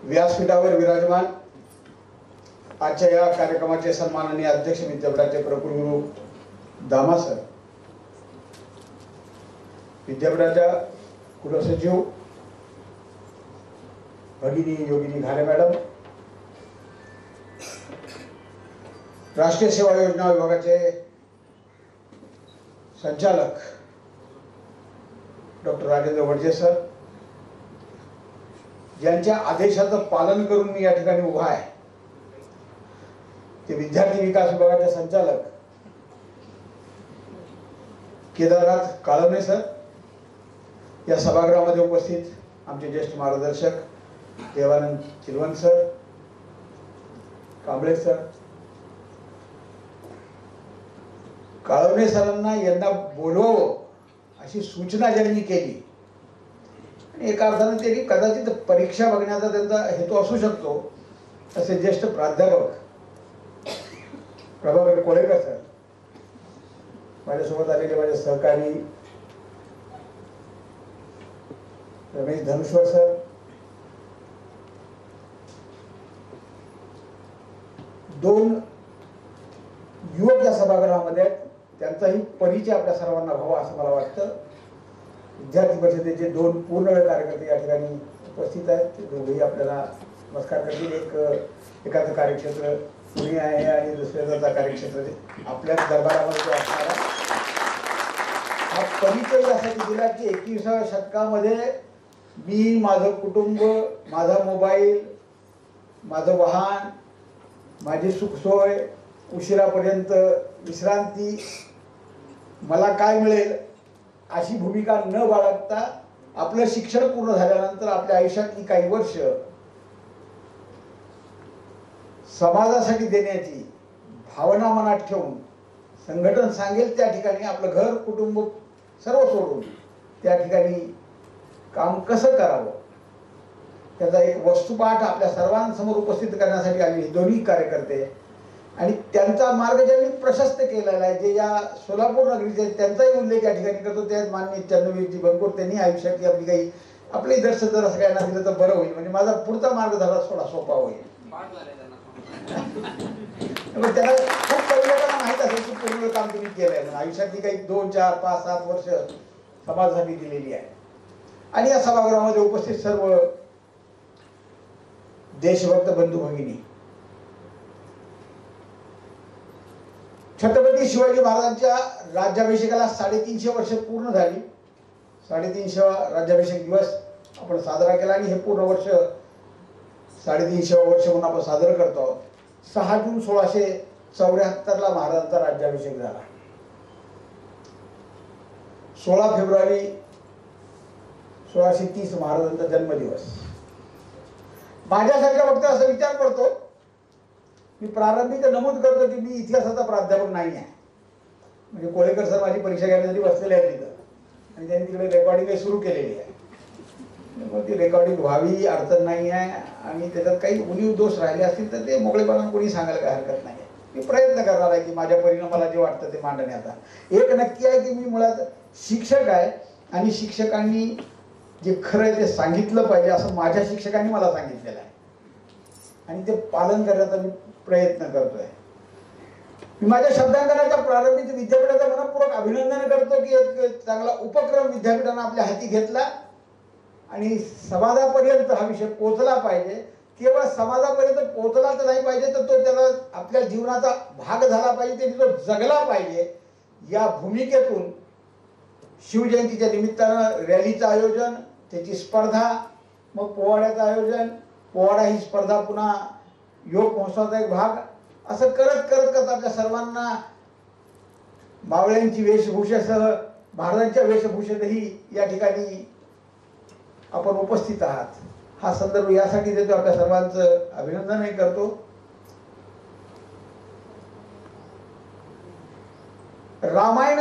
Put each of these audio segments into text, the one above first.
व्यासपीठावर विराजमान आजच्या या कार्यक्रमाचे सन्माननीय अध्यक्ष विद्यापीठाचे प्रकुलगुरू दामा सर, विद्यापीठाच्या कुलसचिव भगिनी योगिनी घाले मॅडम, राष्ट्रीय सेवा योजना विभागाचे संचालक डॉक्टर राजेंद्र वडजे सर, ज्यांच्या आदेशाचं पालन करून मी या ठिकाणी उभा आहे, ते विद्यार्थी विकास विभागाचे संचालक केदारनाथ काळवणे सर, या सभागृहामध्ये उपस्थित आमचे ज्येष्ठ मार्गदर्शक देवानंद चिलवन सर, कांबळे सर, काळवणे सरांना यांना बोलवावं अशी सूचना ज्यांनी केली आणि एका अर्थाने त्यांनी कदाचित परीक्षा बघण्याचा त्यांचा हेतू असू शकतो, असे ज्येष्ठ प्राध्यापक प्रभाकर कोळेकर सर, माझ्यासोबत आलेले माझे सहकारी रमेश धनुश्वर सर, दोन युवक या सभागृहामध्ये आहेत, त्यांचाही परिचय आपल्या सर्वांना व्हावा असं मला वाटतं. विद्यार्थी परिषदेचे दोन पूर्णवेळ कार्यकर्ते या ठिकाणी उपस्थित आहेत, ते दोघेही आपल्याला नमस्कार करतील. एकाचं कार्यक्षेत्र पुणे आहे आणि दुसऱ्याचा कार्यक्षेत्र आपल्याच दरबारामध्ये असणारा. हा परिचय यासाठी दिला की 21व्या शतकामध्ये मी, माझं कुटुंब, माझा मोबाईल, माझं वाहन, माझी सुखसोय, उशिरापर्यंत विश्रांती, मला काय मिळेल अशी भूमिका न बाळगता आपलं शिक्षण पूर्ण झाल्यानंतर आपल्या आयुष्यातली काही वर्ष समाजासाठी देण्याची भावना मनात ठेवून संघटन सांगेल त्या ठिकाणी आपलं घर कुटुंब सर्व सोडून त्या ठिकाणी काम कसं करावं त्याचा एक वस्तुपाठ आपल्या सर्वांसमोर उपस्थित करण्यासाठी आम्ही दोन्ही कार्यकर्ते आणि त्यांचा मार्ग ज्यांनी प्रशस्त केलेला आहे, जे या सोलापूर नगरीचे त्यांचाही उल्लेख या ठिकाणी करतो, ते माननीय चंद्रवीरजी बनकोर. त्यांनी आयुष्यातली आपली काही आपले दर्शन जर असं काही दिलं तर बरं होईल, म्हणजे माझा पुढचा मार्ग झाला थोडा सोपा होईल. त्याला खूप पहिल्यांदा माहीत असेल की पूर्ण काम तुम्ही केलंय, म्हणजे आयुष्यातली काही 2, 4, 5, 7 वर्ष समाजासाठी दिलेली आहे. आणि या सभागृहामध्ये उपस्थित सर्व देशभक्त बंधू भगिनी, छत्रपती शिवाजी महाराजांच्या राज्याभिषेकाला 350 वर्ष पूर्ण झाली. 350वा राज्याभिषेक दिवस आपण साजरा केला आणि हे पूर्ण वर्ष 350 वर्ष म्हणून आपण साजरं करतो आहोत. 6 जून 1674ला महाराजांचा राज्याभिषेक झाला. 16 फेब्रुवारी 1630 महाराजांचा जन्मदिवस. माझ्यासारख्या वक्ता असा विचार करतो, मी प्रारंभी तर नमूद करतो की मी इतिहासाचा प्राध्यापक नाही आहे. म्हणजे कोळेकर सर माझी परीक्षा घेण्यासाठी बसलेले आहेत तिथं आणि त्यांनी तिकडे रेकॉर्डिंग सुरू केलेली आहे. मग ती रेकॉर्डिंग व्हावी अडचण नाही आहे आणि त्याच्यात काही उणीव दोष राहिले असतील तर ते मोकळेपणाने कोणी सांगायला काही हरकत नाही. मी प्रयत्न करणार आहे की माझ्या परीने मला जे वाटतं ते मांडण्याचा. एक नक्की आहे की मी मुळात शिक्षक आहे आणि शिक्षकांनी जे खरं आहे ते सांगितलं पाहिजे असं माझ्या शिक्षकांनी मला सांगितलेलं आहे आणि ते पालन करण्याचा मी प्रयत्न करतोय. मी माझ्या शब्दांकनाच्या प्रारंभीच विद्यापीठाचं मनपूर्वक अभिनंदन करतो की एक चांगला उपक्रम विद्यापीठानं आपल्या हाती घेतला आणि समाजापर्यंत हा विषय पोहोचला पाहिजे. केवळ समाजापर्यंत पोहोचला तर नाही पाहिजे, तर तो त्याला आपल्या जीवनाचा भाग झाला पाहिजे, त्यांनी तो जगला पाहिजे. या भूमिकेतून शिवजयंतीच्या निमित्तानं रॅलीचं आयोजन, त्याची स्पर्धा, मग पोवाड्याचं आयोजन, पोवाडा ही स्पर्धा, पुन्हा योग महोत्सवाचा एक भाग, असं करत करत आपल्या सर्वांना मावळ्यांची वेशभूषेसह महाराजांच्या वेशभूषेतही या ठिकाणी आपण उपस्थित आहात. हा संदर्भ यासाठी देतो, आपल्या सर्वांचं अभिनंदनही करतो. रामायण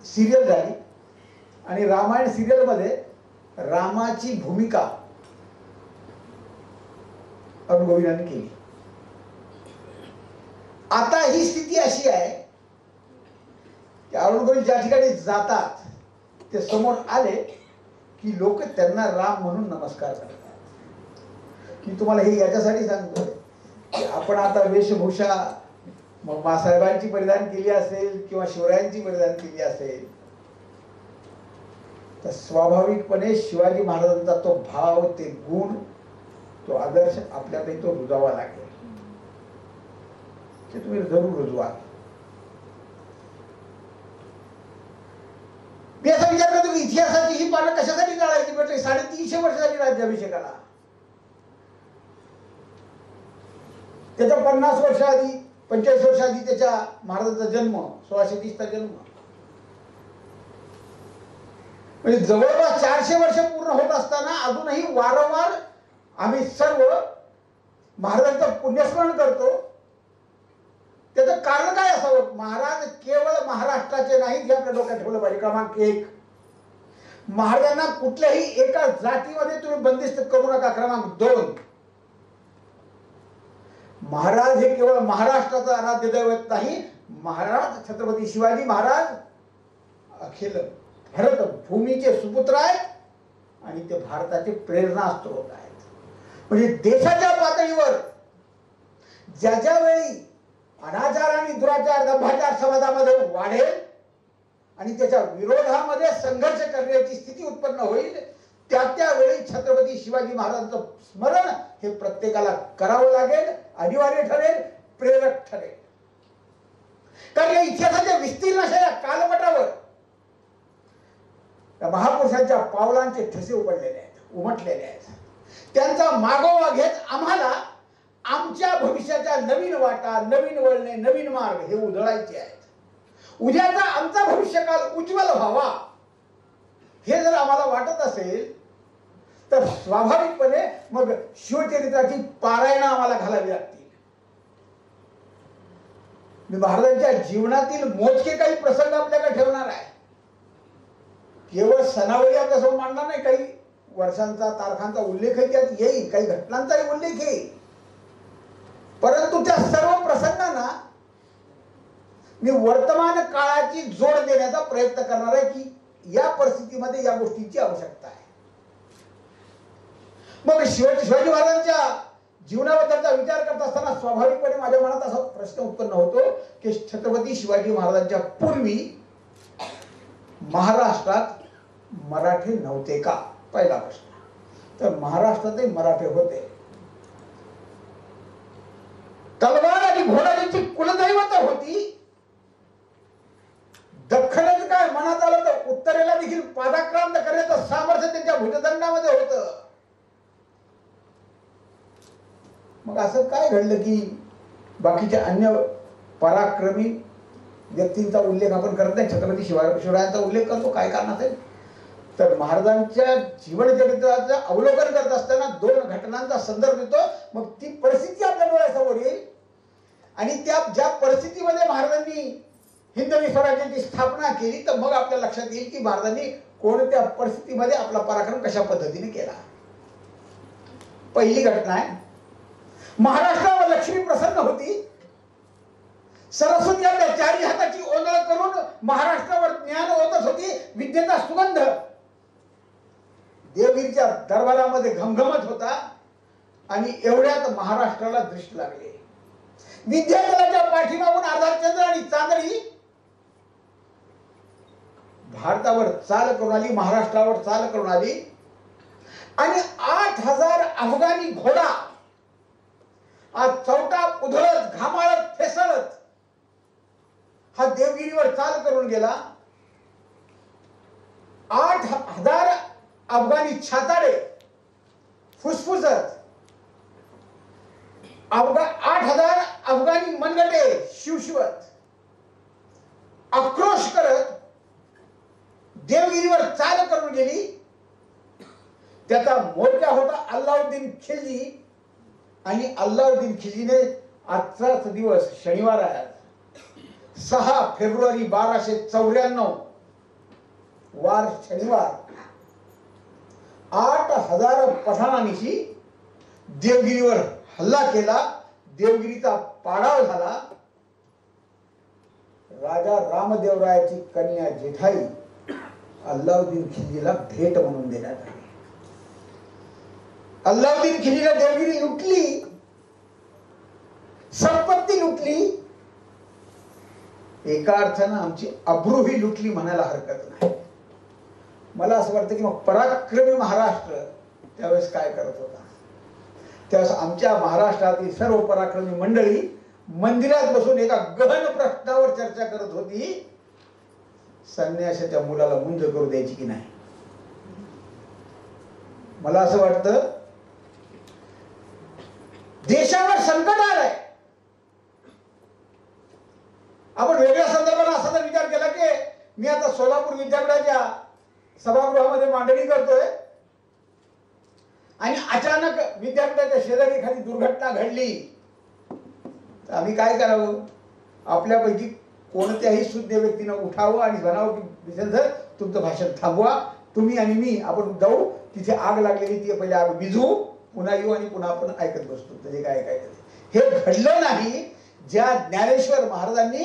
सिरियल झाली आणि रामायण सिरियलमध्ये रामाची भूमिका अनुभवींनी केली. आता ही स्थिती अशी आहे की अरुण गोविल ज्या ठिकाणी जातात ते समोर आले की लोक त्यांना राम म्हणून नमस्कार करतात. की तुम्हाला हे याच्यासाठी सांगतोय की आपण आता वेशभूषा मग मासाहेबांची परिधान केली असेल किंवा शिवरायांची परिधान केली असेल तर स्वाभाविकपणे शिवाजी महाराजांचा तो भाव, ते गुण, तो आदर्श आपल्याकडे तो रुजवावा लागेल. ते तुम्ही जरूर रुजवा. मी असा विचार करतो की इतिहासाची ही पानं कशासाठी जाळायची? म्हणजे 350 वर्ष झाली राज्याभिषेकाला. त्याच्या 50 वर्ष आधी, 45 वर्ष आधी त्याच्या महाराजांचा जन्म, 1630 चा जन्म, म्हणजे जवळपास 400 वर्ष पूर्ण होत असताना अजूनही वारंवार आम्ही सर्व महाराजांचं पुण्यस्मरण करतो. त्याचं कारण काय असावं? महाराज केवळ महाराष्ट्राचे नाहीत हे आपल्या डोक्यात ठेवलं पाहिजे. क्रमांक 1, महाराजांना कुठल्याही एका जातीमध्ये तुम्ही बंदिस्त करू नका. क्रमांक 2, महाराज हे केवळ महाराष्ट्राचं आराध्य दैवत नाही. महाराज छत्रपती शिवाजी महाराज अखिल भारत भूमीचे सुपुत्र आहेत आणि ते भारताचे प्रेरणास्त्रोत आहेत. म्हणजे देशाच्या पातळीवर ज्या ज्या वेळी अनाचार आणि दुराचार, दंभाचार समाजामध्ये वाढेल आणि त्याच्या विरोधामध्ये संघर्ष करण्याची स्थिती उत्पन्न होईल, त्यावेळी छत्रपती शिवाजी महाराजांचं स्मरण हे प्रत्येकाला करावं लागेल, अनिवार्य ठरेल, प्रेरक ठरेल. कारण या इतिहासाच्या विस्तीर्ण अशा कालमटावर त्या महापुरुषांच्या पावलांचे ठसे उमटलेले आहेत. त्यांचा मागोवा घेत आम्हाला आमच्या भविष्याच्या नवीन वाटा, नवीन वळणे, नवीन मार्ग हे उधळायचे आहेत. उद्याचा आमचा भविष्यकाल उज्ज्वल व्हावा हे जर आम्हाला वाटत असेल तर स्वाभाविकपणे मग शिवचरित्राची पारायणं आम्हाला घालावी लागतील. मी महाराजांच्या जीवनातील मोजके काही प्रसंग आपल्याकडे ठेवणार आहे. केवळ सणावळी आपल्यासमोर मांडणार नाही, काही वर्षांचा, तारखांचा उल्लेखही त्यात येईल, काही घटनांचाही उल्लेख येईल. परंतु त्या सर्व प्रसंगांना मी वर्तमान काळाची जोड देण्याचा प्रयत्न करणार आहे की या परिस्थितीमध्ये या गोष्टींची आवश्यकता आहे. मग शिवाजी महाराजांच्या जीवनाबद्दलचा विचार करत असताना स्वाभाविकपणे माझ्या मनात असा प्रश्न उत्पन्न होतो की छत्रपती शिवाजी महाराजांच्या पूर्वी महाराष्ट्रात मराठी नव्हते का? पहिला प्रश्न. तर महाराष्ट्रातही मराठी होते. तलवार आणि घोडा यांची कुलदैवत होती. दख्खनच काय मनात आलं तर उत्तरेला देखील पादाक्रांत करण्याचं सामर्थ्य त्यांच्या भुजदंडामध्ये होतं. मग असं काय घडलं की बाकीच्या अन्य पराक्रमी व्यक्तींचा उल्लेख आपण करत नाही, छत्रपती शिवरायांचा उल्लेख करतो? काय कारण असेल? तर महाराजांच्या जीवनचरित्राचं अवलोकन करत असताना 2 घटनांचा संदर्भ देतो. मग ती परिस्थिती आपल्या डोळ्यासमोर येईल आणि त्या ज्या परिस्थितीमध्ये महाराजांनी हिंदवी स्वराज्याची स्थापना केली तर मग आपल्या लक्षात येईल की महाराजांनी कोणत्या परिस्थितीमध्ये आपला पराक्रम कशा पद्धतीने केला. पहिली घटना आहे, महाराष्ट्रावर लक्ष्मी प्रसन्न होती. सरस्वती आपल्या 4 हाताची ओंजळ करून महाराष्ट्रावर ज्ञान ओतत होती. विद्येचा सुगंध देवगिरीच्या दरबारामध्ये घमघमत होता आणि एवढ्यात महाराष्ट्राला दृष्टी लागली. विद्यार्थ्याच्या पाठीमागून आधारचंद्र आणि चांदणी भारतावर चाल करून आली, महाराष्ट्रावर चाल करून आली आणि 8000 अफगाणी घोडा आज चौटा उधळत, घामाळत, फेसळत हा देवगिरीवर चाल करून गेला. 8000 अफगाणी छाताडे फुसफुसत, 8000 अफगाणी मनगटे शिवशिवत, आक्रोश करत देवगिरीवर चाल करून गेली. त्याचा मोर्चा होता अल्लाउद्दीन खिलजी आणि अल्लाउद्दीन खिलजीने आजचाच दिवस शनिवार आहे 6 फेब्रुवारी 1294 वार शनिवार 8000 पठाणांशी देवगिरीवर हल्ला केला. देवगिरीचा पाडाव झाला. राजा रामदेवरायाची कन्या जेठाई अल्लाउद्दीन खिलजीला भेट म्हणून देण्यात आली. अल्लाउद्दीन खिलजीने देवगिरी लुटली, संपत्ती लुटली, एका अर्थानं आमची अब्रूही लुटली म्हणायला हरकत नाही. मला असं वाटतं की मग पराक्रमी महाराष्ट्र त्यावेळेस काय करत होता. त्यावेळेस आमच्या महाराष्ट्रातील सर्व पराक्रमी मंडळी मंदिरात बसून एका गहन प्रश्नावर चर्चा करत होती, संन्यासाच्या मुलाला मुंज करू द्यायची की नाही. मला असं वाटतं देशावर संकट आलंय. आपण वेगळ्या संदर्भात असा तर विचार केला की मी आता सोलापूर विद्यापीठाच्या सभागृहामध्ये मांडणी करतोय आणि अचानक विद्यापीठाच्या शेजारी एखादी दुर्घटना घडली तर आम्ही काय करावं. आपल्यापैकी कोणत्याही सुज्ञ व्यक्तीनं उठावं आणि म्हणावं की विजय सर तुमचं भाषण थांबवा, तुम्ही आणि मी आपण जाऊ तिथे आग लागलेली ती पहिले आग विझू, पुन्हा येऊ आणि पुन्हा आपण ऐकत बसतो. म्हणजे काय ऐकायचं हे घडलं नाही. ज्या ज्ञानेश्वर महाराजांनी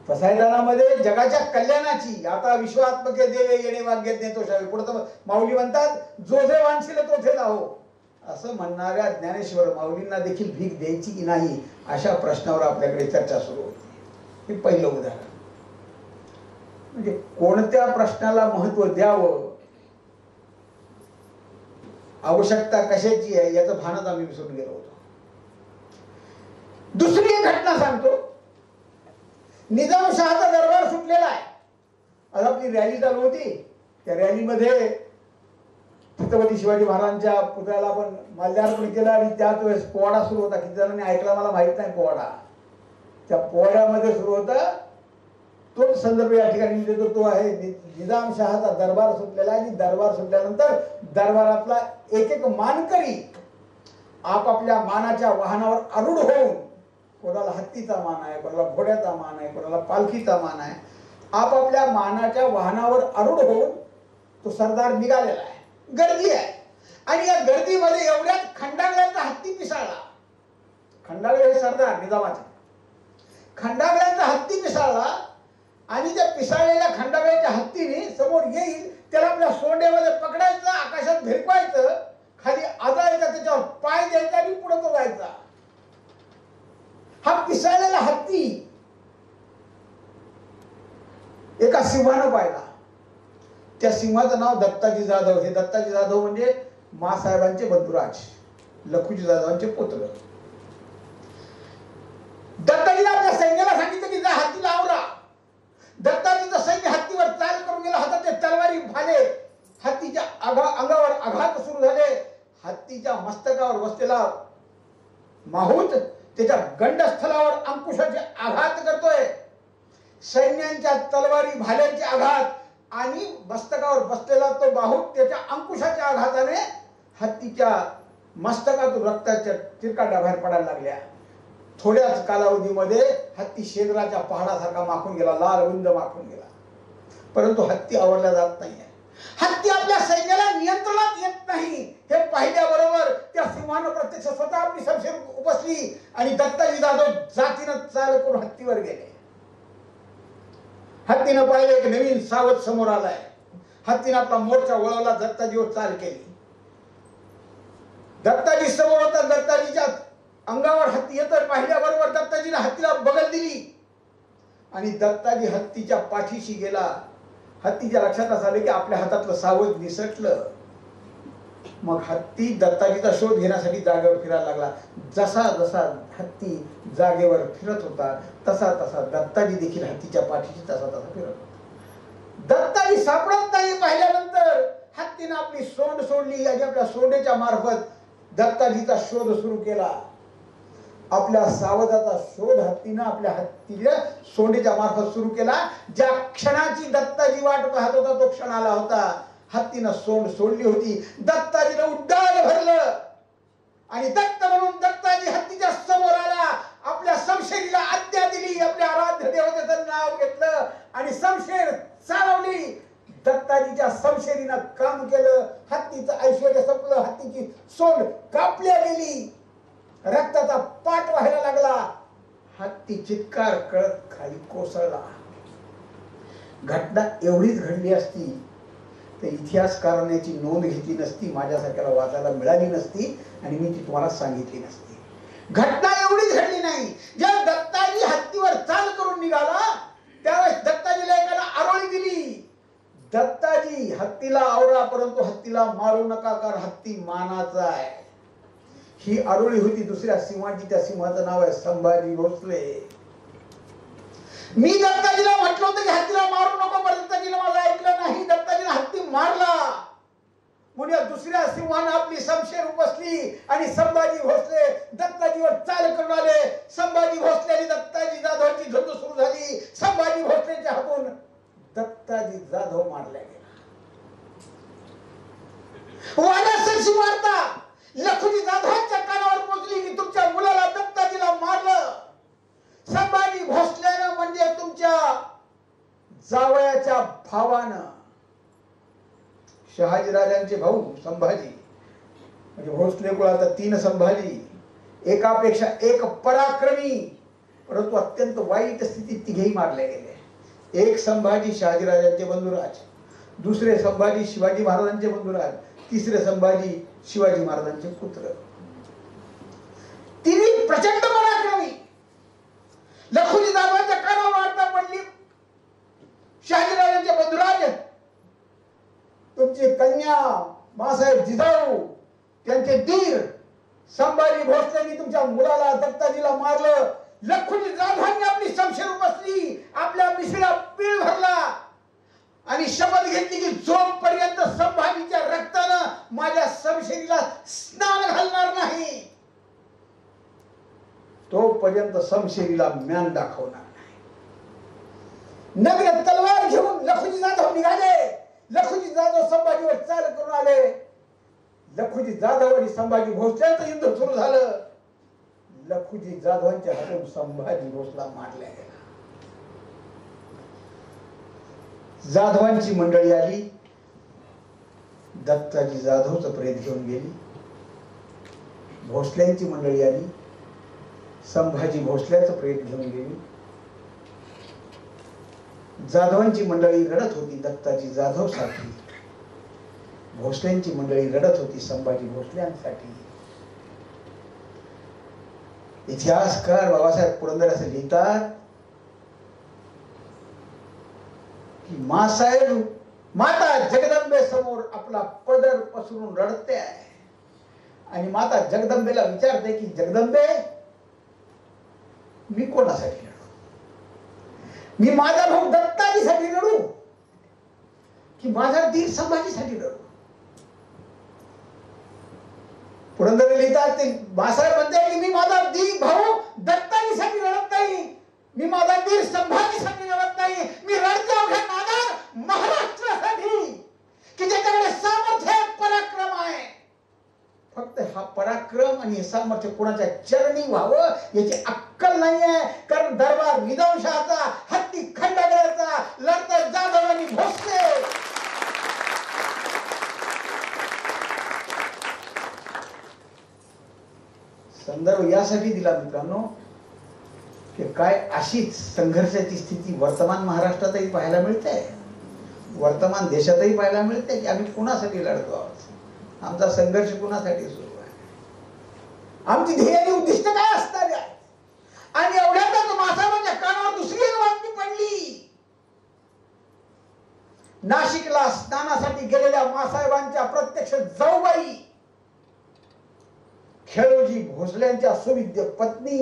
पसायदानामध्ये जगाच्या कल्याणाची आता विश्वात्मके देवे येणे वाग्य नेतो शावी पुढे तर माऊली म्हणतात जो जे वांछिल तोथे जाहो असं म्हणणाऱ्या ज्ञानेश्वर माऊलींना देखील भीक द्यायची की नाही अशा प्रश्नावर आपल्याकडे चर्चा सुरू होती. हे पहिलं उदाहरण. म्हणजे कोणत्या प्रश्नाला महत्व द्यावं, आवश्यकता कशाची आहे याचं भानच आम्ही विसरून गेलो होतो. दुसरी एक घटना सांगतो. निजामशहाचा दरबार सुटलेला आहे. आज आपली रॅली चालू होती. त्या रॅलीमध्ये छत्रपती शिवाजी महाराजांच्या पुतळ्याला आपण माल्यार्पण केलं आणि त्याच वेळेस पोवाडा सुरू होता. किती जणांनी ऐकला मला माहित नाही पोवाडा. त्या पोवाड्यामध्ये सुरू होता तोच संदर्भ या ठिकाणी देतो. तो आहे निजामशहाचा दरबार सुटलेला आहे आणि दरबार सुटल्यानंतर दरबारातला एक एक मानकरी आपापल्या मानाच्या वाहनावर आरूढ होऊन, कोणाला हत्तीचा मान आहे, कोणाला घोड्याचा मान आहे, कोणाला पालखीचा मान आहे, आपापल्या मानाच्या वाहनावर आरूढ होऊन तो सरदार निघालेला आहे. गर्दी आहे आणि या गर्दीमध्ये एवढ्यात खंडागळ्यांचा हत्ती पिसाळला. खंडागळे हे सरदार निजामाचे. खंडागळ्यांचा हत्ती पिसाळला आणि त्या पिसाळलेल्या खंडागळ्याच्या हत्तीने समोर येईल त्याला आपल्या सोंड्यामध्ये पकडायचं, आकाशात भिरकायचं, खाली आदळायचं, त्याच्यावर पाय द्यायचा आणि पुढे तो जायचा. हा पिसाळलेला हत्ती एका सिंहानं पाहिला. त्या सिंहाचं नाव दत्ताजी जाधव. हे दत्ताजी जाधव म्हणजे मासाहेबांचे बंधुराज, लखुजी जाधवांचे पुत्र. दत्ताजीला आपल्या सैन्याला सांगितलं की जा हत्तीला आवरा. दत्ताजीचं सैन्य हत्तीवर चाल करून गेलं. हातात तलवारी भाले, हत्तीच्या अंगावर आघात सुरू झाले. हत्तीच्या मस्तकावर बसलेला माहूत त्याच्या गंडस्थलावर अंकुशाचे आघात करतोय. सैन्यांच्या तलवारी भाल्यांचे आघात आणि मस्तकावर बसलेला तो बाहूत त्याच्या अंकुशाच्या आघाताने हत्तीच्या मस्तकातून रक्ताच्या चिरकांड्या बाहेर पडायला लागल्या. थोड्याच कालावधीमध्ये हत्ती शेंद्राच्या पहाडासारखा माखून गेला, लाल रुंद माखून गेला. परंतु हत्ती आवरला जात नाहीये. हत्ती आपल्या सैन्याला नियंत्रणात येत नाही हे पाहिल्याबरोबर त्या सिंहानं प्रत्यक्ष स्वतः आपली शमशीर उपसली आणि दत्ताजी जाधव जातीनं चाल करून हत्तीवर गेले. हत्तीनं पाहिलं एक नवीन सावध समोर आलाय. हत्तीनं आपला मोर्चा वळवला, दत्ताजीवर चाल केली. दत्ताजी समोर होता. दत्ताजीच्या अंगावर हत्ती येतोय पाहिल्याबरोबर दत्ताजीने हत्तीला बगल दिली आणि दत्ताजी हत्तीच्या पाठीशी गेला. हत्तीच्या लक्षात असं आलं की आपल्या हातातलं सावज निसटलं. मग हत्ती दत्ताजीचा शोध घेण्यासाठी जागेवर फिरायला लागला. जसा जसा हत्ती जागेवर फिरत होता तसा तसा दत्ताजी देखील हत्तीच्या पाठीशी तसा तसा फिरत होता. दत्ताजी सापडत नाही पाहिल्यानंतर हत्तीनं आपली सोंड सोडली आणि आपल्या सोंडेच्या मार्फत दत्ताजीचा शोध सुरू केला. आपल्या सावजाचा शोध हत्तीनं आपल्या हत्तीच्या सोंडेच्या मार्फत सुरू केला. ज्या क्षणाची दत्ताजी वाट पाहत होता तो क्षण आला होता. हत्तीनं सोंड सोडली होती. दत्ताजीनं उड्डाण भरलं आणि दत्त म्हणून दत्ताजी हत्तीच्या समोर आला. आपल्या समशेरीला आज्ञा दिली, आपल्या आराध्य देवतेचं नाव घेतलं आणि समशेर चालवली. दत्ताजीच्या समशेरीनं काम केलं. हत्तीचं ऐश्वर्य संपलं. हत्तीची सोंड कापल्या गेली. रक्ताचा पाट व्हायला लागला. हत्ती चित्कार करत खाली कोसळला. घटना एवढीच घडली असती तर इतिहासकाराने याची नोंद घेतली नसती, माझ्यासारख्याला वाचायला मिळाली नसती आणि मी ती तुम्हाला सांगितली नसती. घटना एवढीच घडली नाही. जेव्हा दत्ताजी हत्तीवर चाल करून निघाला त्यावेळेस दत्ताजीला एकाला आरोळी दिली. दत्ताजी हत्तीला आवरा परंतु हत्तीला मारू नका कारण हत्ती मानाचा आहे. ही आरोळी होती दुसऱ्या सिंहाची. त्या सिंहाचं नाव आहे संभाजी भोसले. मी दत्ताजीला म्हटलं होतं की हत्तीला मारू नको, पण दत्ताजीला माझं ऐकलं नाही. दत्ताजीला हत्ती मारला. म्हणून दुसऱ्या सिंहानं आपली शमशेर उपसली आणि संभाजी भोसले दत्ताजीवर चाल करून आले. संभाजी भोसले आणि दत्ताजी जाधवांची झुंज सुरू झाली. संभाजी भोसलेच्या हातून दत्ताजी जाधव मारला गेला. वाण्यासरशी मारता लखुजी जाधवांच्या कानावर पोचली की तुमच्या मुलाला दत्ताजीला मारलं. संभाजी भोसल्यानं म्हणजे तुमच्या जावयाच्या भावानं, शहाजीराजांचे भाऊ संभाजी म्हणजे भोसले कुळात 3 संभाजी, एकापेक्षा एक पराक्रमी परंतु अत्यंत वाईट स्थितीत तिघेही मारले गेले. एक संभाजी शहाजीराजांचे बंधुराज, दुसरे संभाजी शिवाजी महाराजांचे बंधुराज, तिसरे संभाजी शिवाजी महाराजांचे पुत्र. तिन्ही प्रचंड पराक्रमी. लखुजी जाधवांच्या कानावर वार्ता पडली. शहाजीराजांचे बंधुराज तुमची कन्या मासाहेब जिजाऊ त्यांचे दीर संभाजी भोसलेंनी तुमच्या मुलाला दत्ताजीला मारलं. लखुजी जाधवांनी आपली शमशेर उपसली, आपल्या मिशीला पीळ भरला आणि शपथ घेतली की जोपर्यंत संभाजीच्या रक्तानं माझ्या शमशेरीला स्नान घालणार नाही तोपर्यंत शमशेरीला म्यान दाखवणार नाही. नग्न तलवार घेऊन लखुजी जाधव निघाले. लखुजी जाधव संभाजीवर चाल करून आले. लखुजी जाधव आणि संभाजी भोसल्यांचं युद्ध सुरू झालं. लखुजी जाधवांच्या हातून संभाजी भोसला मारला गेला. जाधवांची मंडळी आली. दत्ताजी जाधवचं प्रेत घेऊन गेली. भोसल्यांची मंडळी आली. संभाजी भोसल्याचं प्रेत घेऊन गेली. जाधवांची मंडळी रडत होती दत्ताजी जाधवसाठी. भोसल्यांची मंडळी रडत होती संभाजी भोसल्यांसाठी. इतिहासकार बाबासाहेब पुरंदरे असे लिहितात की मासाहेब माता जगदंबे समोर आपला पदर पसरून रडते आहे आणि माता जगदंबेला विचारते की जगदंबे मी कोणासाठी रडू? मी माझा भाऊ दत्ताजीसाठी रडू की माझा दीर संभाजीसाठी रडू? पुरंदरे लिहितात ते मासाहेब म्हणते की मी माझा भाऊ दत्ताजीसाठी रडत नाही, मी माझा दीर संभाजीसाठी रडत नाही, मी रडतो अवघ्या नादार महाराष्ट्रासाठी की ज्याच्याकडे सामर्थ्य पराक्रम आहे. फक्त हा पराक्रम आणि हे सामर्थ्य कोणाच्या चरणी व्हावं याची अक्कल नाहीये. कारण दरबार निजामशाहाचा, हत्ती खंडागळाचा लढता जाधव आणि भोसले. संदर्भ यासाठी दिला मित्रांनो की काय अशीच संघर्षाची स्थिती वर्तमान महाराष्ट्रातही पाहायला मिळते, वर्तमान देशातही पाहायला मिळते की आम्ही कुणासाठी लढतो आहोत, आमचा संघर्ष कुणासाठी सुरू आहे, आमची ध्येय आणि उद्दिष्ट काय असणार आहे. आणि एवढ्यातच मासाहेबांच्या कानावर दुसरी एक बातमी पडली. नाशिकला स्नानासाठी गेलेल्या मासाहेबांच्या प्रत्यक्ष जाऊबाई खेळोजी भोसल्यांच्या सुविद्य पत्नी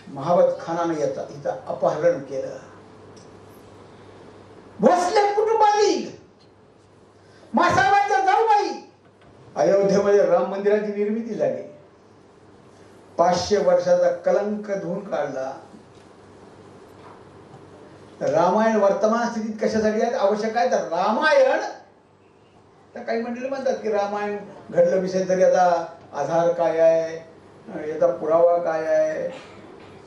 महावत खानाने हिचं अपहरण केलं. भोसले कुटुंबातील मासाहेबांच्या जाऊबाई. अयोध्येमध्ये राम मंदिराची निर्मिती झाली. 500 वर्षाचा कलंक धुवून काढला. रामायण वर्तमान स्थितीत कशासाठी आवश्यक आहे तर रामायण, तर काही मंडळी म्हणतात की रामायण घडलं विषय तरी आता आधार काय आहे, याचा पुरावा काय आहे.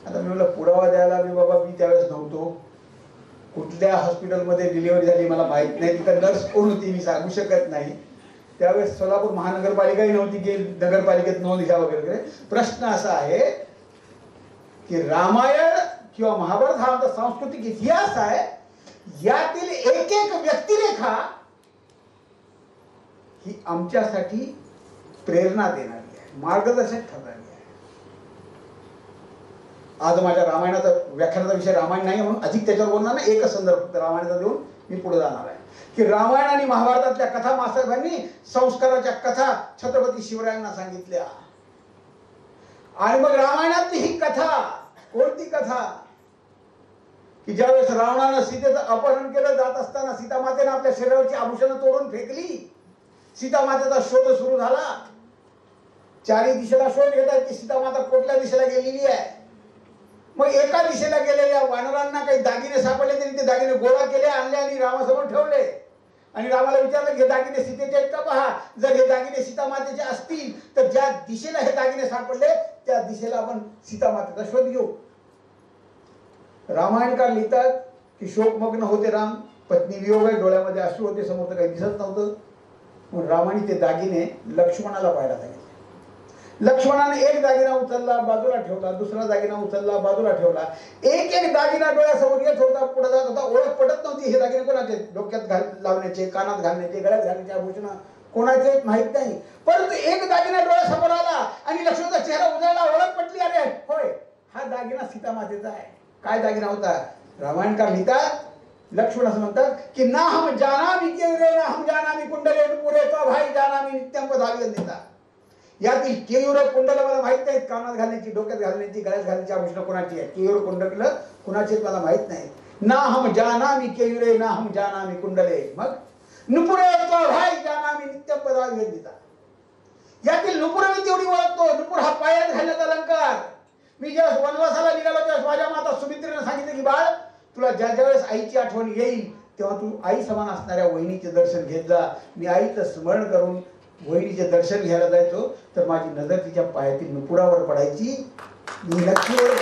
आता मी म्हटलं पुरावा द्यायला मी त्यावेळेस नव्हतो. कुठल्या हॉस्पिटलमध्ये डिलिव्हरी झाली मला माहित नाही, तिथं नर्स कोण होती मी सांगू शकत नाही. त्यावेळेस सोलापूर महानगरपालिकाही नव्हती की नगरपालिकेत नोंद घ्या वगैरे. प्रश्न असा आहे की रामायण किंवा महाभारत हा आमचा सांस्कृतिक इतिहास आहे. यातील एक एक व्यक्तिरेखा ही आमच्यासाठी प्रेरणा देणारी आहे, मार्गदर्शक ठरणारी आहे. आज माझ्या रामायणाचा व्याख्यानाचा विषय रामायण नाही म्हणून अधिक त्याच्यावर बोलणार नाही, एकच संदर्भ फक्त रामायणाचा देऊन मी पुढे जाणार आहे की रामायण आणि महाभारतातल्या कथा मासाहेबांनी संस्काराच्या कथा छत्रपती शिवरायांना सांगितल्या. आणि मग रामायणातली ही कथा, कोणती कथा की ज्यावेळेस रावणानं सीतेचं अपहरण केलं, जात असताना सीतामातेनं आपल्या शरीरावरची आभूषणं तोडून फेकली, सीतामातेचा शोध सुरू झाला. चारी दिशेला शोध घेतात की सीतामाता कुठल्या दिशेला गेलेली आहे. मग एका दिशेला गेलेल्या वानरांना काही दागिने सापडले, त्यांनी ते दागिने गोळा केले, आणले आणि रामासमोर ठेवले आणि रामाला विचारलं हे दागिने सीतेचे आहेत का पहा. जर हे दागिने सीतामातेचे असतील तर ज्या दिशेला हे दागिने सापडले त्या दिशेला आपण सीतामातेचा शोध घेऊ. रामायणकार लिहितात की शोकमग्न होते राम, पत्नी वियोग आहे, डोळ्यामध्ये अश्रू होते, समोर काही दिसत नव्हतं. म्हणून रामाने ते दागिने लक्ष्मणाला पाहायला सांगितले. लक्ष्मणाने एक दागिना उचलला, बाजूला ठेवला, दुसरा दागिना उचलला, बाजूला ठेवला, एक एक दागिना डोळ्यासमोर येत होता, पुढे जात होता. ओळख पडत नव्हती हे दागिने कोणाचे, डोक्यात लावण्याचे, कानात घालण्याचे, गळ्यात घालण्याचे आभूषण कोणाचे माहित नाही. परंतु एक दागिना डोळ्यासमोर आला आणि लक्ष्मणाचा चेहरा उजळला, ओळख पटली, अरे होय हा दागिना सीतामातेचा आहे. काय दागिना होता? रामायणकार लिहितात, लक्ष्मण असं म्हणतात की ना हम जानामि केयुरे ना हम जानामि कुंडले पुरे तो भाई जानामि नित्यम पदावी देता. यातील केयूर कुंडल मला माहित नाहीत, कानात घालण्याची, डोक्यात घालण्याची, गळ्यात घालण्याची आभूषणं कोणाची आहे. केयूर कुंडल कुणाचे मला माहित नाही. ना हम जानामि केयुरे ना हम जानामि कुंडले, मग नुपुरे तो भाई जानामि नित्यम पदावी देता. यातील नुपुर मी तेवढी ओळखतो. नुपुर हा पायात घालण्याचा अलंकार. मी जेव्हा वनवासाला निघालो तेव्हा माझ्या माता सुमित्रेने सांगितलं की बाळ, तुला ज्या ज्यावेळेस आईची आठवण येईल तेव्हा तू आई समान असणाऱ्या वहिनीचे दर्शन घेत जा. मी आईचं स्मरण करून वहिनीचे दर्शन घ्यायला जायचो तर माझी नजर तिच्या पायातील नुपुरावर पडायची. मी नक्कीवर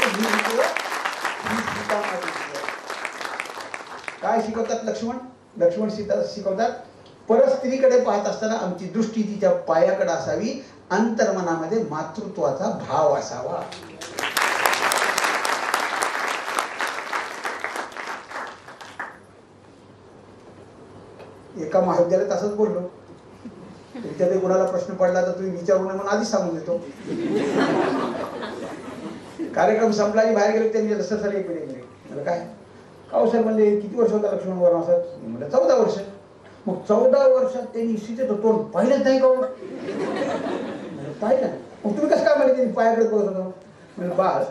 काय शिकवतात लक्ष्मण? लक्ष्मण सीता शिकवतात परस्त्रीकडे पाहत असताना आमची दृष्टी तिच्या पायाकडे असावी, अंतर्मनामध्ये मातृत्वाचा भाव असावा. एका महाविद्यालयात असंच बोललो. तुमच्याकडे कोणाला प्रश्न पडला तर तुम्ही विचारू नये म्हणून आधीच सांगून देतो. कार्यक्रम संपला आणि बाहेर गेलो त्यांनी जसं सर एक मिनिट म्हणजे काय काव सर म्हणजे किती वर्ष होता लक्ष्मण वनवासात? म्हणजे 14 वर्ष. मग 14 वर्षात त्यांनी सीतेचं तोंड पाहिलंच नाही का? पाहिलं. मग तुम्ही कसं काय म्हणजे त्यांनी पायाकडे बघत होता? म्हणजे बाळ,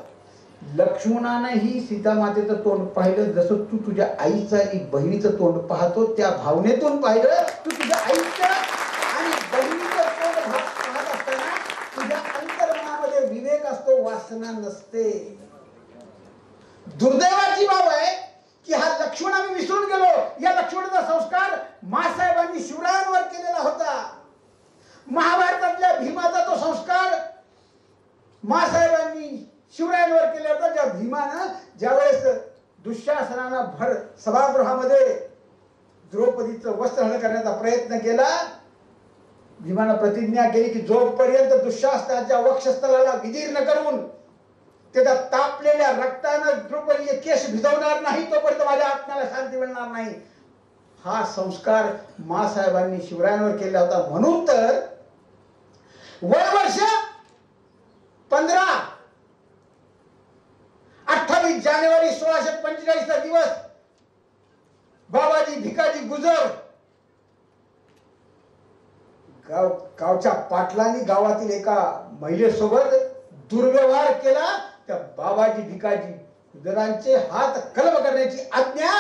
लक्ष्मणानेही सीतामातेचं तोंड पाहिलं जसं तू तुझ्या आईचं आणि बहिणीचं तोंड पाहतो, त्या भावनेतून पाहिलं. तू तुझ्या आईचं आणि बहिणीचं तोंड पाहत असताना तुझ्या अंतर्मनामध्ये विवेक असतो, वासना नसते. दुर्दैवाची बाब आहे की हा लक्ष्मण आम्ही विसरून गेलो. या लक्ष्मणाचा संस्कार मासाहेबांनी शिवरायांवर केलेला होता. महाभारतातल्या भीमाचा तो संस्कार मासाहेबांनी शिवरायांवर केले होते. ज्या भीमानं ज्यावेळेस दुःशासनानं भर सभागृहामध्ये द्रौपदीचं वस्त्रहरण करण्याचा प्रयत्न केला, भीमानं प्रतिज्ञा केली की जोपर्यंत दुःशासनाच्या वक्षस्थळाला विदीर्ण करून त्याच्या तापलेल्या रक्तानं द्रौपदीचे केस भिजवणार नाही तोपर्यंत माझ्या आत्म्याला शांती मिळणार नाही. हा संस्कार मासाहेबांनी शिवरायांवर केला होता. म्हणून तर वर्ष 28 जानेवारी 1645 दिवस बाबाजी भिकाजी गुजर गावच्या पाटलांनी गावातील एका महिलेसोबत दुर्व्यवहार केला. त्या बाबाजी भिकाजी गुजरांचे हात कलम करण्याची आज्ञा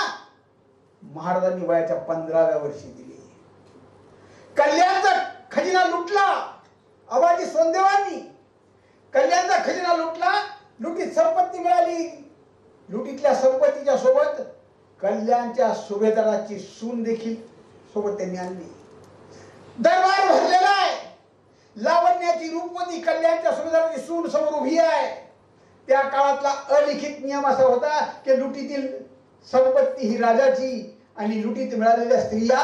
महाराजांनी वयाच्या 15व्या वर्षी दिली. कल्याणचा खजिना लुटला. आबाजी सोनदेवांनी कल्याणचा खजिना लुटला. लुटीत संपत्ती मिळाली. लुटीतल्या संपत्तीच्या सोबत कल्याणच्या सुभेदाराची सून देखील सोबत त्यांनी आणली. दरबार भरलेला आहे. लावण्याची रूपवती कल्याणच्या सुभेदाराची सून समोर उभी आहे. त्या काळातला अलिखित नियम असा होता की लुटीतील संपत्ती ही राजाची आणि लुटीत मिळालेल्या स्त्रिया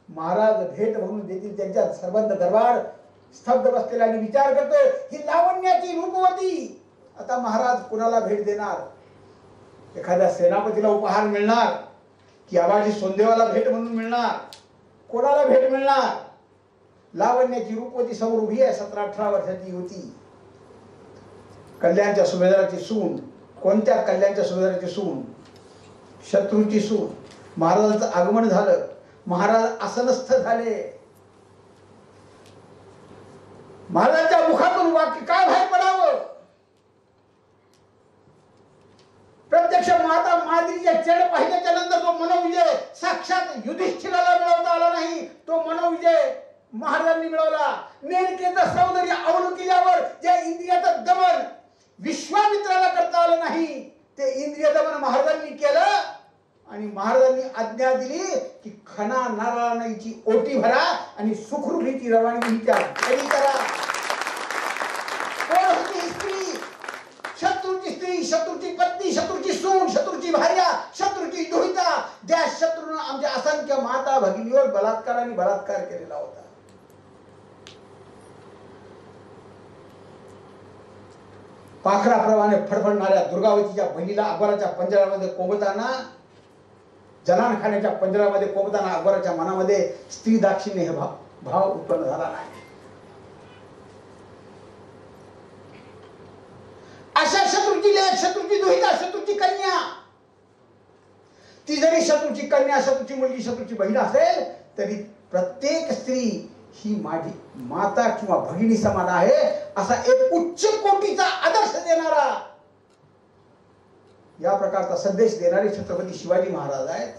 महाराज भेट म्हणून देतील. त्यांच्या सर्वांचा दरबार स्तब्ध बसलेला आणि विचार करतोय ही लावण्याची रूपवती आता महाराज कुणाला भेट देणार? एखाद्या सेनापतीला उपहार मिळणार की आबाजी सोनदेवाला भेट म्हणून मिळणार? कोणाला भेट मिळणार? लावण्याची रूपवती समोर उभी आहे, 17-18 वर्षाची होती. कल्याणच्या सुभेदाराची सून. कोणत्या कल्याणच्या सुभेदाराची सून? शत्रूची सून. महाराजांचं आगमन झालं, महाराज आसनस्थ झाले. महाराजांच्या मुखातून वाक्य काय बाहेर पडावं? प्रत्यक्ष माता माद्रीचे चेड पाहिल्याच्या नंतर तो मनोविजय साक्षात युधिष्ठिराला मिळवता आला नाही, तो मनोविजय महाराजांनी मिळवला. मेनकेचं सौंदर्य अवलोकिल्यावर जे इंद्रियाचं दमन विश्वामित्राला करता आलं नाही, ते इंद्रिय दमन महाराजांनी केलं. आणि महाराजांनी आज्ञा दिली की खना नारायणाची ओटी भरा आणि सुखरूपीची रवानगी करा. कोण होती स्त्री? शत्रूची स्त्री, शत्रूची पत्नी, शत्रूची सून, शत्रूची भार्या, शत्रूची दुहिता, ज्या शत्रूनं आमच्या असंख्य माता भगिनीवर बलात्कार केलेला होता. पाखराप्रमाणे फडफडणाऱ्या दुर्गावतीच्या बहिणीला अकबराच्या पंजरामध्ये कोंबताना, जनानखान्याच्या पंजरामध्ये कोंबताना अकबराच्या मनामध्ये स्त्री दाक्षिण्य हे भाव उत्पन्न झाला नाही. अशा शत्रूची लेक, शत्रूची दुहिता, शत्रूची कन्या, ती जरी शत्रूची कन्या, शत्रूची मुलगी, शत्रूची बहीण असेल तरी प्रत्येक स्त्री ही माझी माता किंवा भगिनी समान आहे, असा एक उच्च कोटीचा आदर्श देणारा, या प्रकारचा संदेश देणारे छत्रपती शिवाजी महाराज आहेत.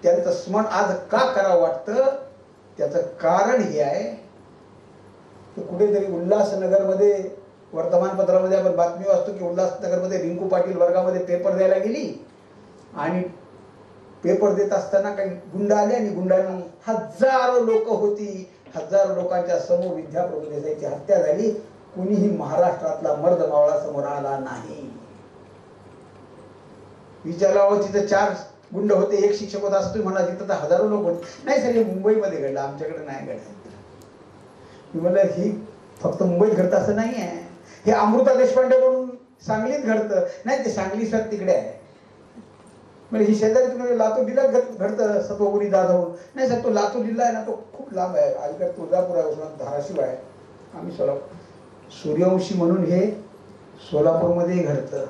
त्यांचं स्मरण आज का करावं वाटतं? त्याचं कारण हे आहे की कुठेतरी उल्हासनगरमध्ये वर्तमानपत्रामध्ये आपण बातमी वाचतो की उल्हासनगरमध्ये रिंकू पाटील वर्गामध्ये पेपर द्यायला गेली आणि पेपर देत असताना काही गुंड आले आणि गुंडांनी हजारो लोक होती, हजारो लोकांच्या समोर विद्याप्रभू देसाईची हत्या झाली. कुणीही महाराष्ट्रातला मर्द मावळा समोर आला नाही. विचारावं तिथं 4 गुंड होते, 1 शिक्षक होता असं तुम्ही म्हणा, तिथं तर हजारो लोक होते. नाही सर, हे मुंबईमध्ये घडलं, आमच्याकडे नाही घडलं. मी म्हणलं ही फक्त मुंबईत घडतं असं नाही आहे, हे अमृता देशपांडे म्हणून सांगलीत घडतं. नाही, ते सांगली सर तिकडे आहे. म्हणजे ही शेजारी तुम्ही लातूर जिल्ह्यात घडतं सत्वगुणी जाधव. नाही सर, तो लातूर जिल्हा आहे ना, तो खूप लांब आहे, अलीकडे तुळजापूर आहे, धाराशिव आहे, आम्ही सोलापूर. सूर्यवंशी म्हणून हे सोलापूरमध्ये घडतं,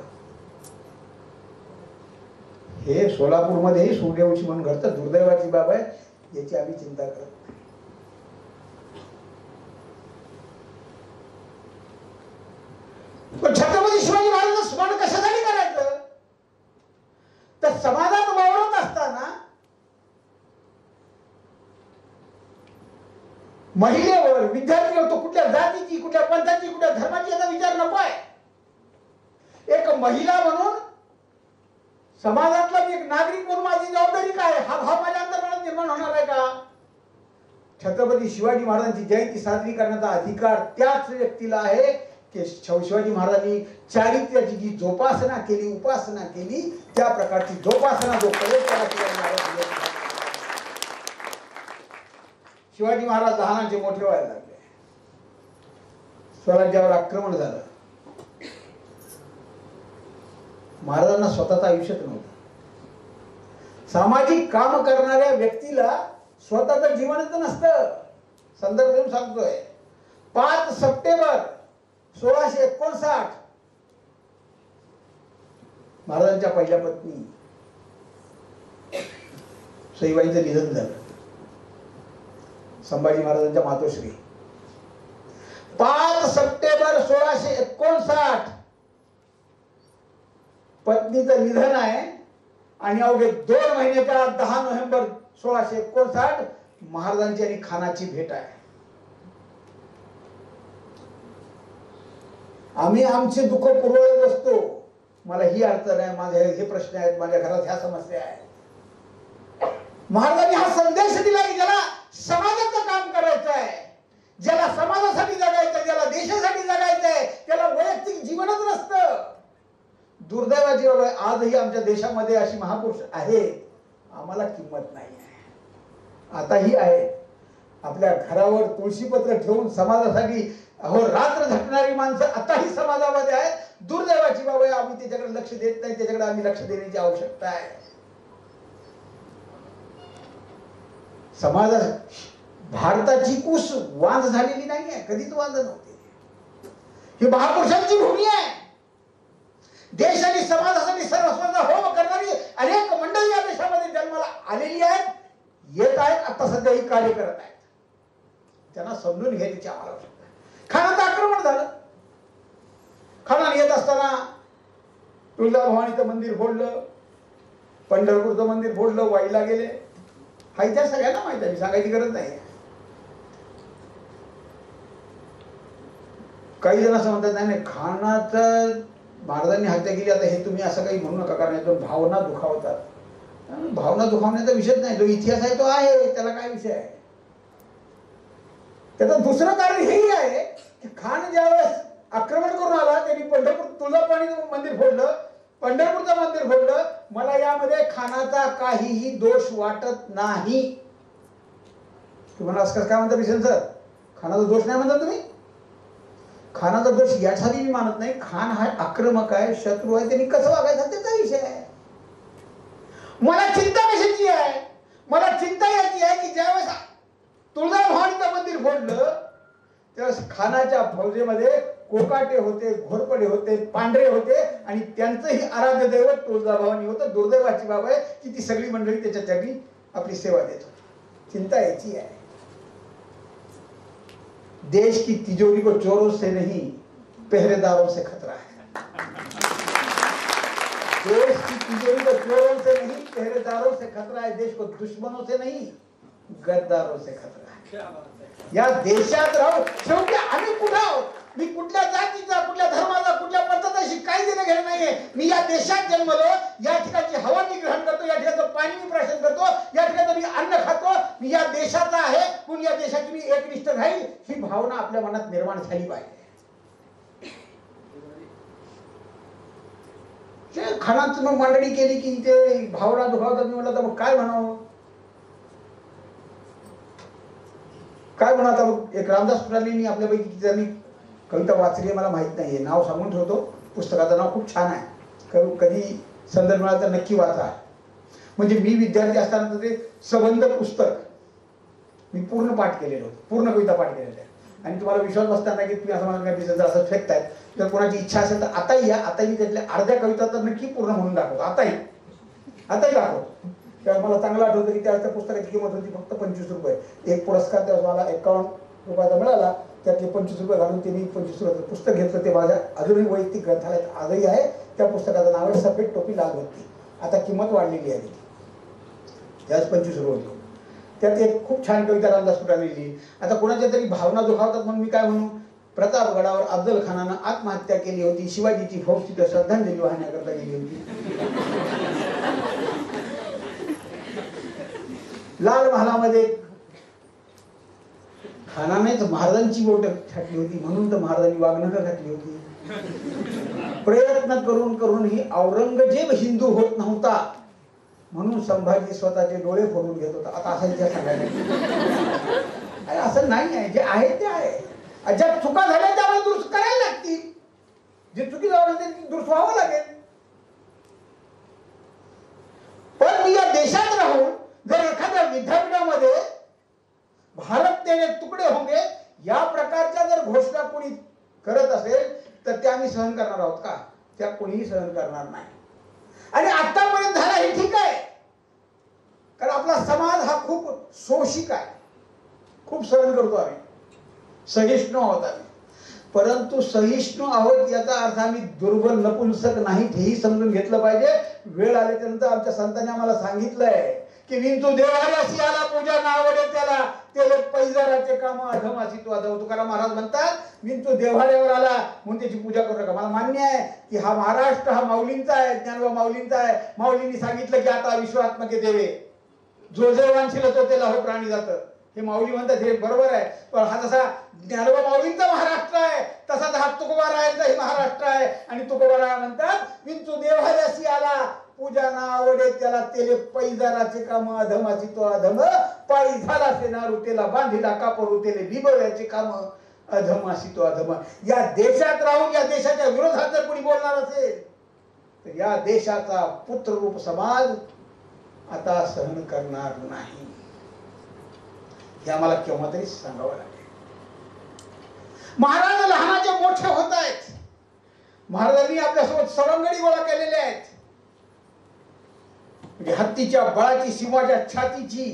हे सोलापूरमध्येही सूर्यवंशी म्हणून घडतं. दुर्दैवाची बाब आहे, याची आम्ही चिंता करत नाही. पण छत्रपती शिवाजी महाराजांचं स्मरण कशासाठी करायचं? तर समाजात वावरत असताना महिलेवर, विद्यार्थीवर, तो कुठल्या जातीची, कुठल्या पंथाची, कुठल्या धर्माची याचा विचार नको आहे. एक महिला म्हणून, समाजातला मी एक नागरिक म्हणून माझी जबाबदारी काय, हा भाव माझ्या अंतर्मनात निर्माण होणार आहे का? छत्रपती शिवाजी महाराजांची जयंती साजरी करण्याचा अधिकार त्याच व्यक्तीला आहे की शिवाजी महाराजांनी चारित्र्याची जी जोपासना केली, उपासना केली, त्या प्रकारची जोपासना जो करेल त्याला शिवाजी महाराज लहानाचे मोठे व्हायला लागले. स्वराज्यावर आक्रमण झालं. महाराजांना स्वतःचं आयुष्यच नव्हतं. सामाजिक काम करणाऱ्या व्यक्तीला स्वतःचं जीवनच नसतं. संदर्भ देऊन सांगतोय, 5 सप्टेंबर 1659 महाराजांच्या पहिल्या पत्नी सईबाईंचं निधन झालं. संभाजी महाराजांच्या मातोश्री. 5 सप्टेंबर 1659 पत्नीचं निधन आहे आणि अवघे 2 महिन्याच्या 10 नोव्हेंबर 1659 महाराजांची आणि खानाची भेट आहे. आम्ही आमचे दुःख पुरवत असतो. मला ही अडचण आहे, माझे हे प्रश्न आहेत, माझ्या घरात ह्या समस्या आहेत. महाराजांनी हा संदेश दिला की ज्याला समाजाचं काम करायचं आहे, ज्याला समाजासाठी जगायचं, ज्याला देशासाठी जगायचं आहे, त्याला वैयक्तिक जीवनच नसतं. दुर्दैवाची बाब आहे, आजही आमच्या देशामध्ये अशी महापुरुष आहेत, आम्हाला किंमत नाही आहे. आताही आहे. आपल्या घरावर तुळशीपत्र ठेवून समाजासाठी रात्र झटणारी माणसं आताही समाजामध्ये आहेत. दुर्दैवाची बाब आहे, आम्ही त्याच्याकडे लक्ष देत नाही. त्याच्याकडे आम्ही लक्ष देण्याची आवश्यकता आहे. समाजात भारताची कुस वांझ झालेली नाहीये, कधीच वांझ नव्हती. ही महापुरुषांची भूमी आहे. देश आणि समाजासाठी सर्वस्वाचा होम करणारी अनेक मंडळी या देशामध्ये जन्माला आलेली आहेत, येत आहेत, आता सध्या ही कार्य करत आहेत. त्यांना समजून घ्यायची आम्हाला आवश्यकता आहे. खानाचं आक्रमण झालं. खानाने येत असताना तुळजाभवानीचं मंदिर फोडलं, पंढरपूरचं मंदिर फोडलं, वाईला गेले. हा इतिहास सगळ्यांना माहिती आहे, सांगायची गरज नाही. काही जण असं म्हणतात नाही खानाचं महाराजांनी हत्या केली, आता हे तुम्ही असं काही म्हणू नका, कारण यातून भावना दुखावतात. भावना दुखावण्याचा विषयच नाही, जो इतिहास आहे तो आहे, त्याला काय विषय आहे. त्याचं दुसरं कारण हेही आहे की खान ज्यावेळेस आक्रमण करून आला त्यांनी पंढरपूर तुळजाभवानीचं मंदिर फोडलं, पंढरपूरचं मंदिर फोडलं. मला यामध्ये खानाचा काहीही दोष वाटत नाही. तुम्हाला असं काय म्हणता बिशन सर, खानाचा दोष नाही म्हणता तुम्ही? खानाचा दोष यासाठी मी मानत नाही. खान हा आक्रमक आहे, शत्रू आहे, त्यांनी कसं वागायचं त्याचा विषय आहे. मला चिंता कशाची आहे? मला चिंता याची आहे की ज्यावेळेस तुळजाभवानीचं मंदिर फोडलं त्यावेळेस खानाच्या फौजेमध्ये कोकाटे होते, घोरपडे होते, पांढरे होते आणि त्यांचंही आराध्य दैवत तुळजाभवानी होतं. दुर्दैवाची बाब आहे की ती सगळी मंडळी त्याच्या चरणी आपली सेवा देत होती. चिंता याची आहे. देश की तिजोरी को चोरों से नहीं पहरेदारों से खतरा है. देश की तिजोरी को चोरों से नहीं पहरेदारों से खतरा है. देश को दुश्मनों से नहीं गद्दारों से खतरा है. या देशात राहून शेवटी आम्ही कुठं आहोत? मी कुठल्या जातीचा, कुठल्या धर्माचा, कुठल्या पद्धतीशी काही देणं घेणं नाहीये. मी या देशात जन्मलो, या ठिकाणची हवा मी ग्रहण करतो, या ठिकाणचं पाणी मी प्राशन करतो, या ठिकाणचं मी अन्न खातो. मी या देशाचा आहे, पण या देशाची मी एकनिष्ठ राहील, ही भावना आपल्या मनात निर्माण झाली पाहिजे. खानाचं मग मांडणी केली की ते भावना दुखावतात. मी म्हटलं तर मग काय म्हणावं, काय म्हणा. आता एक रामदास फुटालेंनी आपल्यापैकी किती जणी कविता वाचली आहे मला माहित नाहीये, नाव सांगून ठेवतो. पुस्तकाचं नाव खूप छान आहे, कधी संदर्भ मिळाला तर नक्की वाचा. म्हणजे मी विद्यार्थी असताना ते सबंध पुस्तक मी पूर्ण पाठ केलेलं होतं, पूर्ण कविता पाठ केलेल्या आहे. आणि तुम्हाला विश्वास बसताना की तुम्ही असं म्हणा असं फेकतायत, जर कोणाची इच्छा असेल तर आताही या. आता मी त्यातल्या अर्ध्या कविता तर नक्की पूर्ण म्हणून दाखवतो. आताही दाखवतो. त्यावेळेस मला चांगलं आठवतं की त्यावेळेस त्या पुस्तकाची किंमत होती फक्त 25 रुपये. एक पुरस्कार त्यावेळेस मला 51 रुपयाचा मिळाला. त्यातले 25 रुपये घालून त्यांनी 25 रुपयाचं पुस्तक घेतलं. ते माझ्या अजूनही वैयक्तिक ग्रंथालयात आजही आहे. त्या पुस्तकाचं नाव आहे सफेद टोपी लाल बत्ती. आता किंमत वाढलेली आहे, त्यावेळेस 25 रुपये होती. त्यात एक खूप छान कविता रामदास फुटाणे लिहिली. आता कोणाच्या तरी भावना दुखावतात म्हणून मी काय म्हणू. प्रतापगडावर अफजल खानानं आत्महत्या केली होती. शिवाजीची फौज तिथं श्रद्धांजली वाहण्याकरता गेली होती. लाल महालामध्ये खानानेच महाराजांची बोट छाटली होती, म्हणून तर महाराजांनी वाघनखं घातली होती. प्रयत्न करून करून ही औरंगजेब हिंदू होत नव्हता, म्हणून संभाजी स्वतःचे डोळे फोडून घेत होता. आता असं इतिहास सांगायला असं नाही आहे. जे आहे ते आहे. ज्या चुका झाल्या त्यामुळे दुरुस्त करायला लागतील. जे चुकी झाली ते दुरुस्त व्हावं लागेल. पण मी या देशात राहून जर एखाद्या विद्यापीठामध्ये भारत तेरे तुकडे होंगे या प्रकारच्या जर घोषणा कोणी करत असेल तर ते आम्ही सहन करणार आहोत का? त्या कोणीही सहन करणार नाही. आणि आतापर्यंत झाला हे ठीक आहे, कारण आपला समाज हा खूप शोषिक आहे, खूप सहन करतो आम्ही, सहिष्णू आहोत आम्ही. परंतु सहिष्णू आहोत याचा अर्थ आम्ही दुर्बल नपुंसक नाही, हेही समजून घेतलं पाहिजे. वेळ आल्याच्यानंतर आमच्या संतांनी आम्हाला सांगितलंय की विंचू देवाऱ्यासी आला पूजा नावडे त्याला तेले पैजाराचे काम अधमासी तो अधम. तुकाराम महाराज म्हणतात विंचू देवाऱ्यावर आला म्हणून त्याची पूजा करू नका. मला मान्य आहे की हा महाराष्ट्र हा माऊलींचा आहे, ज्ञानोबा माऊलींचा आहे. माऊलींनी सांगितलं की आता विश्वात्मके देवे जो जे वांछिल तो त्याला हो प्राणी जातं, हे माऊली म्हणतात, हे बरोबर आहे. पण हा जसा ज्ञानोबा माऊलींचा महाराष्ट्र आहे तसाच हा तुकोबारायांचाही महाराष्ट्र आहे. आणि तुकोबाराय म्हणतात विंचू देवाऱ्यासी आला पूजा नावडे त्याला तेले पैजाराचे काम अधमाची तो अधम. पायी झाला सेनारू त्याला बांधिला कापरू तेले बिबव्याचे काम अधमाशी तो अधम. या देशात राहून या देशाच्या विरोधात जर कोणी बोलणार असेल तर या देशाचा पुत्ररूप समाज आता सहन करणार नाही. हे आम्हाला केव्हा तरी सांगावं लागेल. महाराज लहानाचे मोठे होत आहेत. महाराजांनी आपल्यासोबत सवंगडी गोळा केलेले आहेत. म्हणजे हत्तीच्या बळाची, सिंहाच्या छातीची,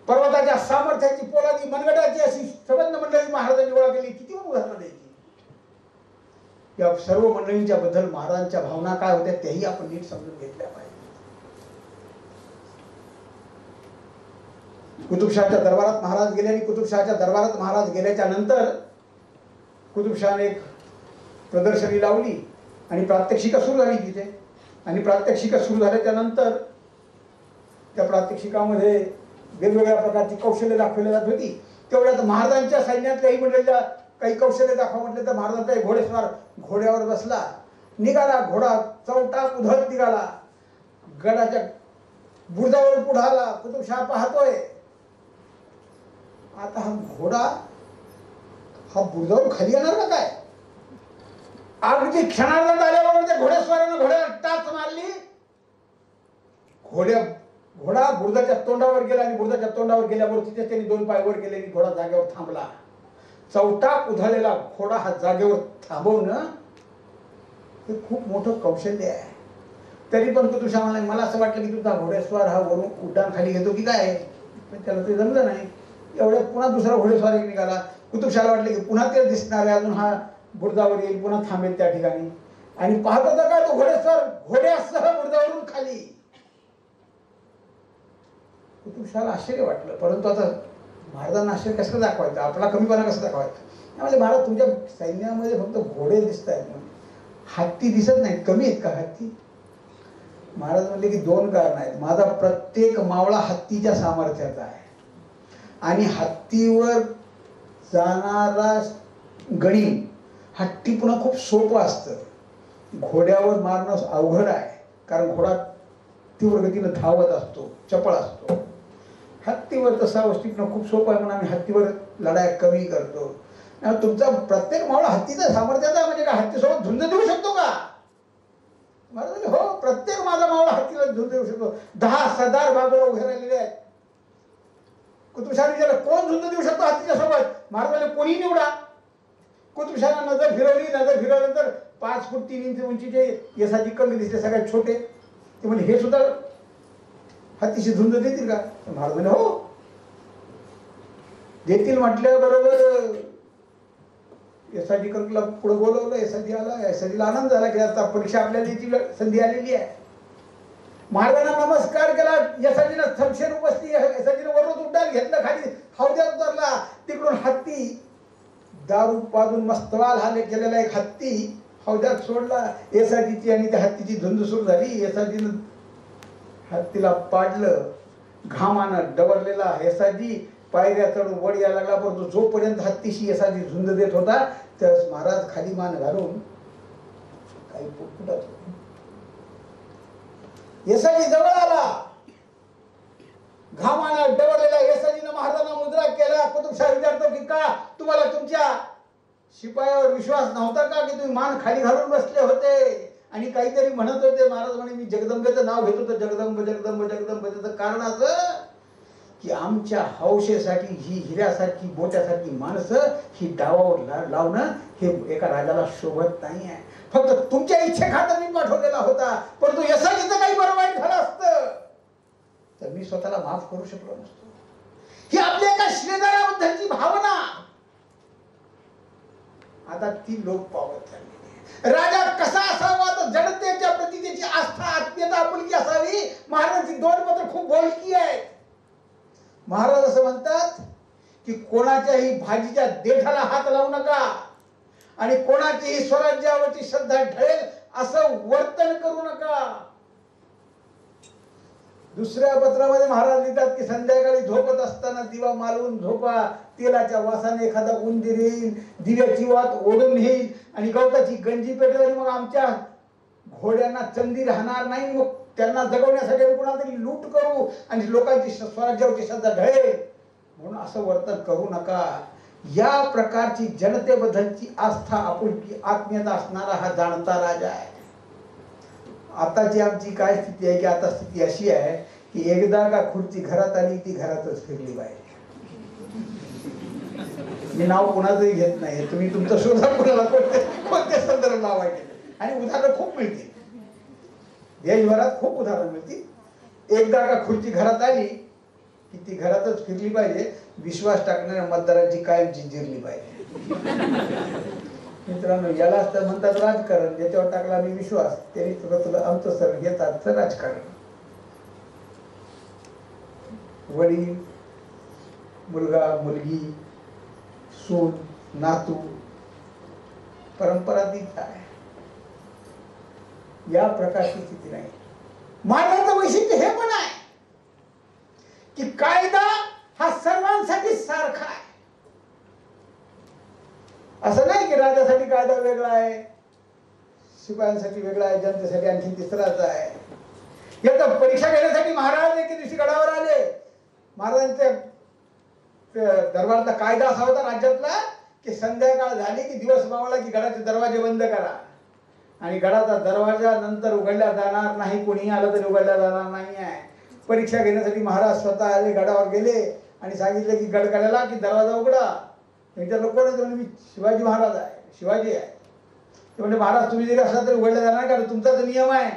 पर्वताच्या सामर्थ्याची, पोलादी मनगटाची अशी संबंध मंडळी महाराजांनी गोळा केली. किती उदाहरणं द्यायची. या सर्व मंडळींच्या बद्दल महाराजांच्या भावना काय होत्या तेही आपण नीट समजून घेतल्या पाहिजे. कुतुबशहाच्या दरबारात महाराज गेले आणि कुतुबशहाच्या दरबारात महाराज गेल्याच्या नंतर कुतुबशहाने एक प्रदर्शनी लावली आणि प्रात्यक्षिका सुरू झाली तिथे. आणि प्रात्यक्षिका सुरू झाल्याच्या नंतर त्या प्रात्यक्षिकामध्ये वेगवेगळ्या प्रकारची कौशल्य दाखवली जात होती. तेवढ्यात महाराजांच्या सैन्यातल्याही मंडळीला काही कौशल्य दाखवा म्हटले तर महाराजांचा एक घोडेस्वार घोड्यावर बसला, निघाला. घोडा चौटाक उधळत निघाला, गडाच्या बुरुजावर पुढाला. कुतुबशहा पाहतोय, आता हा घोडा हा बुरुजावर खाली येणार का काय. अगदी क्षणार्धात आल्याबरोबर त्या घोडेस्वारानं घोड्याला टाच मारली. घोडा बुरुजाच्या तोंडावर गेला आणि बुरुजाच्या तोंडावर गेल्याबरोबर तिथे त्यांनी दोन पाय वर केले आणि घोडा जागेवर थांबला. चौटाक उधळलेला घोडा हा जागेवर थांबवणं हे खूप मोठं कौशल्य आहे. तरी पण कुतुबशहा म्हणाले, मला असं वाटलं की तुझा घोडेस्वार हा वरून उड्डाण खाली घेतो की काय, पण त्याला ते जमलं नाही. एवढ्यात पुन्हा दुसरा घोडेस्वार एक निघाला. कुतुबशहाला वाटलं की पुन्हा ते दिसणार आहे, अजून हा बुरुजावर येईल, पुन्हा थांबेल त्या ठिकाणी. आणि पाहत होता का तो घोडेस्वार घोड्यासह बुरुजावरून खाली. कुतुबशहाला आश्चर्य वाटलं. परंतु आता महाराजांना आश्चर्य कसं दाखवायचं, आपला कमीपणा कसं दाखवायचा. म्हणजे महाराज तुमच्या सैन्यामध्ये फक्त घोडे दिसत आहेत, हत्ती दिसत नाहीत, कमी आहेत का हत्ती. महाराज म्हणले की दोन कारण आहेत. माझा प्रत्येक मावळा हत्तीच्या सामर्थ्याचा आहे आणि हत्तीवर जाणारा गणी हत्ती पुन्हा खूप सोपं असतं. घोड्यावर मारणं अवघड आहे, कारण घोडा तीव्र गतीनं धावत असतो, चपळ असतो. हत्तीवर तसा गोष्टीनं खूप सोपं आहे म्हणून आम्ही हत्तीवर लढाई कमी करतो. तुमचा प्रत्येक मावळा हत्तीचा सामर्थ्याचा आहे, म्हणजे का हत्तीसोबत झुंज देऊ शकतो का. महाराज हो, प्रत्येक माझा मावळा हत्तीला झुंज देऊ शकतो. 10 सरदार बाजूला उभे राहिलेले आहेत. कुतुबशहा विचारलं कोण झुंज देऊ शकतो हत्तीच्या सोबत. महाराज कोणी निवडा. कुतुबशहाने नजर फिरवल्यानंतर 5 फूट 3 इंच उंचीचे यसाची कंग दिसले, सगळ्यात छोटे. ते म्हणजे हे सुद्धा हत्तीशी झुंज देतील का. महाराज म्हणे हो देतील. म्हटल्याबरोबर यसाजी कंगला पुढे बोलवलं. यसाजी आला. यसाजीला आनंद झाला की आता परीक्षा आपल्याला याची संधी आलेली आहे. महाराजांना नमस्कार केला. यसाजीला थमशेर उपस्थित. यसाजीने वरून उड्डाण घेतलं, खाली हौद्यात उतरला. तिकडून हत्ती दारू पाजून मस्तवाल हाले केलेला एक हत्ती हौद्यात सोडला. यसाजीची आणि त्या हत्तीची झुंज सुरू झाली. यसाजीनं हत्तीला पाडलं. घामानं डवरलेला यसाजी पायऱ्या चढून वर यायला लागला. परंतु जोपर्यंत हत्तीशी यसाजी झुंज देत होता त्यावेळेस महाराज खाली मान घालून काही पुटपुटत होते. यसाजी जवळ आला. घामानं डवरलेला यसाजीनं महाराजांना मुद्रा केला. कुतुबशहा विचारतो की का तुम्हाला तुमच्या शिपायावर विश्वास नव्हता का, की तुम्ही मान खाली घालून बसले होते आणि काहीतरी म्हणत होते. महाराज म्हणे मी जगदंबेचं नाव घेत होतो, जगदंब जगदंब जगदंब. त्याचं कारण असं की आमच्या हौशेसाठी ही हिऱ्यासारखी मोत्यासारखी माणसं ही डावावर लावणं हे एका राजाला शोभत नाही आहे. फक्त तुमच्या इच्छेखातर मी पाठवलेला होता, परंतु यसाजीचं काही बरं वाईट झालं असतं तर मी स्वतःला माफ करू शकलो नसतो. ही आपल्या एका श्रीधराबद्दलची भावना आता ती लोक पावत चालली. राजा कसा असावा तर जनतेच्या प्रती त्याची आस्था, आत्मीयता, आपुलकी असावी. महाराजांची 2 पत्र खूप बोलकी आहेत. महाराज असं म्हणतात की कोणाच्याही भाजीच्या देठाला हात लावू नका आणि कोणाचीही स्वराज्यावरची श्रद्धा ढळेल असं वर्तन करू नका. दुसऱ्या पत्रामध्ये महाराज लिहितात की संध्याकाळी झोपत असताना दिवा मालवून झोपा. तेलाच्या वासाने एखादा उंदीर येईल, दिव्याची वात ओढून येईल आणि गवताची गंजी पेटवेल. मग आमच्या घोड्यांना चंदी राहणार नाही. मग त्यांना जगवण्यासाठी आम्ही कोणाला तरी लूट करू आणि लोकांची स्वराज्यावरची श्रद्धा ढळेल. म्हणून असं वर्तन करू नका. या प्रकारची जनतेबद्दलची आस्था, आपुलकी, आत्मीयता असणारा हा जाणता राजा आहे. आताची आमची काय स्थिती आहे की आता स्थिती अशी आहे की एकदा का खुर्ची घरात आली ती घरातच फिरली पाहिजे. मी नाव कोणाचंही घेत नाही, तुम्ही तुमचं शोधा कोणाला कोणत्या संदर्भ लावायचे. आणि उदाहरणं खूप मिळतील, देशभरात खूप उदाहरणं मिळतील. एकदा का खुर्ची घरात आली की ती घरातच फिरली पाहिजे, विश्वास टाकणाऱ्या मतदारांची कायम जिंजिरली पाहिजे. मित्रांनो, याला तर म्हणतात राजकारण. ज्याच्यावर टाकला मी विश्वास त्यांनी तुला आमचं सर घेतात राजकारण. वडील, मुलगा, मुलगी, सून, नातू, परंपरा तीच आहे. या प्रकारची स्थिती नाही. मानवाचं वैशिष्ट्य हे पण आहे की कायदा हा सर्वांसाठी सारखा आहे. असं नाही की राजासाठी कायदा वेगळा आहे, शिपायांसाठी वेगळा आहे, जनतेसाठी आणखी तिसराच आहे. याचा परीक्षा घेण्यासाठी महाराज एके दिवशी गडावर आले. महाराजांच्या दरबारातला कायदा असा होता राज्यातला की संध्याकाळ झाली की दिवस मावळला की गडाचे दरवाजे बंद करा, आणि गडाचा दरवाजा नंतर उघडला जाणार नाही, कोणी आलं तरी उघडला जाणार नाही आहे. परीक्षा घेण्यासाठी महाराज स्वतः आले, गडावर गेले आणि सांगितलं की गडकड्याला की दरवाजा उघडा. विचारलं कोण आहे? मी शिवाजी महाराज आहे, शिवाजी आहे. ते म्हणजे महाराज तुम्ही जरी असला तरी उघडला जाणार, कारण तुमचा जो नियम आहे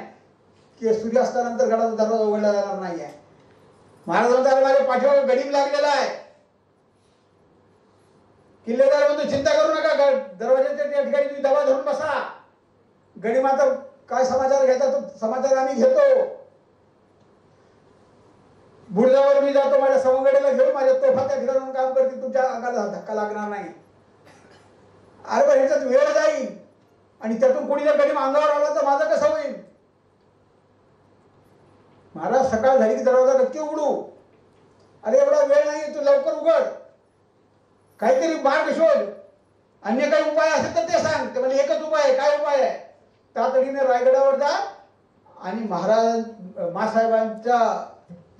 की सूर्यास्तानंतर गडाचा दरवाजा उघडला जाणार नाही आहे. महाराज म्हणतात माझ्या पाठीवर गडीम लागलेला आहे. किल्लेदार म्हणतो चिंता करू नका, दरवाजाच्या त्या ठिकाणी तुम्ही दबा धरून बसा. गडीमाता काय समाचार घ्यायचा तो समाचार आम्ही घेतो. बुरजावर मी जातो, माझ्या सवंगडीला घेऊन माझ्या तोफा त्या ठिकाणी काम करते, तुमच्या अंगाला धक्का लागणार नाही. अरे बरं, ह्याच्यात वेळ जाईल आणि त्यातून कोणी जर गडीम अंगावर आला तर माझं कसं होईल? महाराज सकाळ झाली की दरवाजा नक्की उघडू. अरे एवढा वेळ नाही, तू लवकर उघड, काहीतरी मार्ग शोध, अन्य काही उपाय असेल तर ते सांग. ते म्हणजे एकच उपाय आहे. काय उपाय आहे? तातडीने रायगडावर जा आणि महाराज मासाहेबांच्या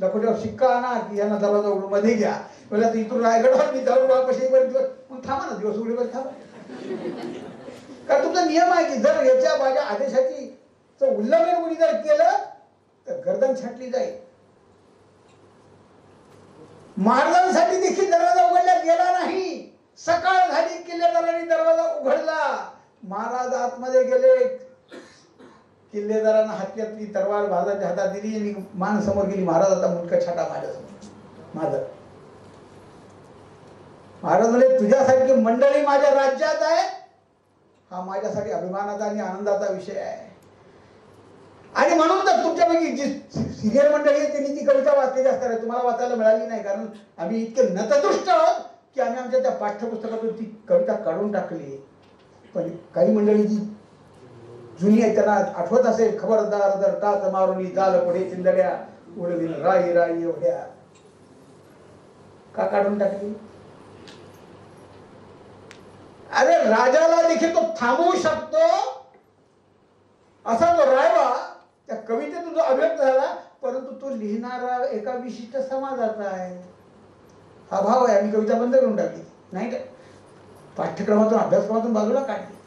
लखोट्यावर शिक्का आणा की यांना दरवाजा उघडून मध्ये घ्या. म्हणजे इथून रायगडावर मी जाऊन वापस येईपर्यंत मग थांबा ना, दिवस उघडेपर्यंत थांबा. कारण तुमचा नियम आहे की जर याच्या माझ्या आदेशाची उल्लंघन कोणी जर केलं तर गर्दन छाटली जाईल. महाराजांसाठी देखील दरवाजा उघडला गेला नाही. सकाळ झाली, किल्लेदारांनी दरवाजा उघडला. महाराज आतमध्ये गेले. किल्लेदारांना हातातली तरवार महाराजांच्या हातात दिली आणि मान समोर गेली. महाराज आता मुंडका छाटा माझ्यासमोर माझं. महाराज म्हणले तुझ्यासारखी मंडळी माझ्या राज्यात आहे, हा माझ्यासाठी अभिमानाचा आणि आनंदाचा विषय आहे. आणि म्हणून तर तुमच्यापैकी जी सिनियर मंडळी आहे त्यांनी ती कविता वाचलेली असणार आहे, तुम्हाला वाचायला मिळाली नाही. कारण आम्ही इतके नतदृष्ट आहोत की आम्ही आमच्या त्या पाठ्यपुस्तकातून ती कविता काढून टाकली. पण काही मंडळी जी जुनी आहे त्यांना आठवत असेल, खबरदार जर टाच मारून जाल पुढे चिंदड्या उडवीन राई राई एवढ्या. का काढून टाकली? अरे राजाला देखील तो थांबवू शकतो असा तो रायबा त्या कवितेतून जो अभिव्यक्त झाला, परंतु तो लिहिणारा एका विशिष्ट समाजाचा आहे. हा भाव आहे. आम्ही कविता बंद करून टाकली नाही, पाठ्यक्रमातून अभ्यासक्रमातून बाजूला काढली.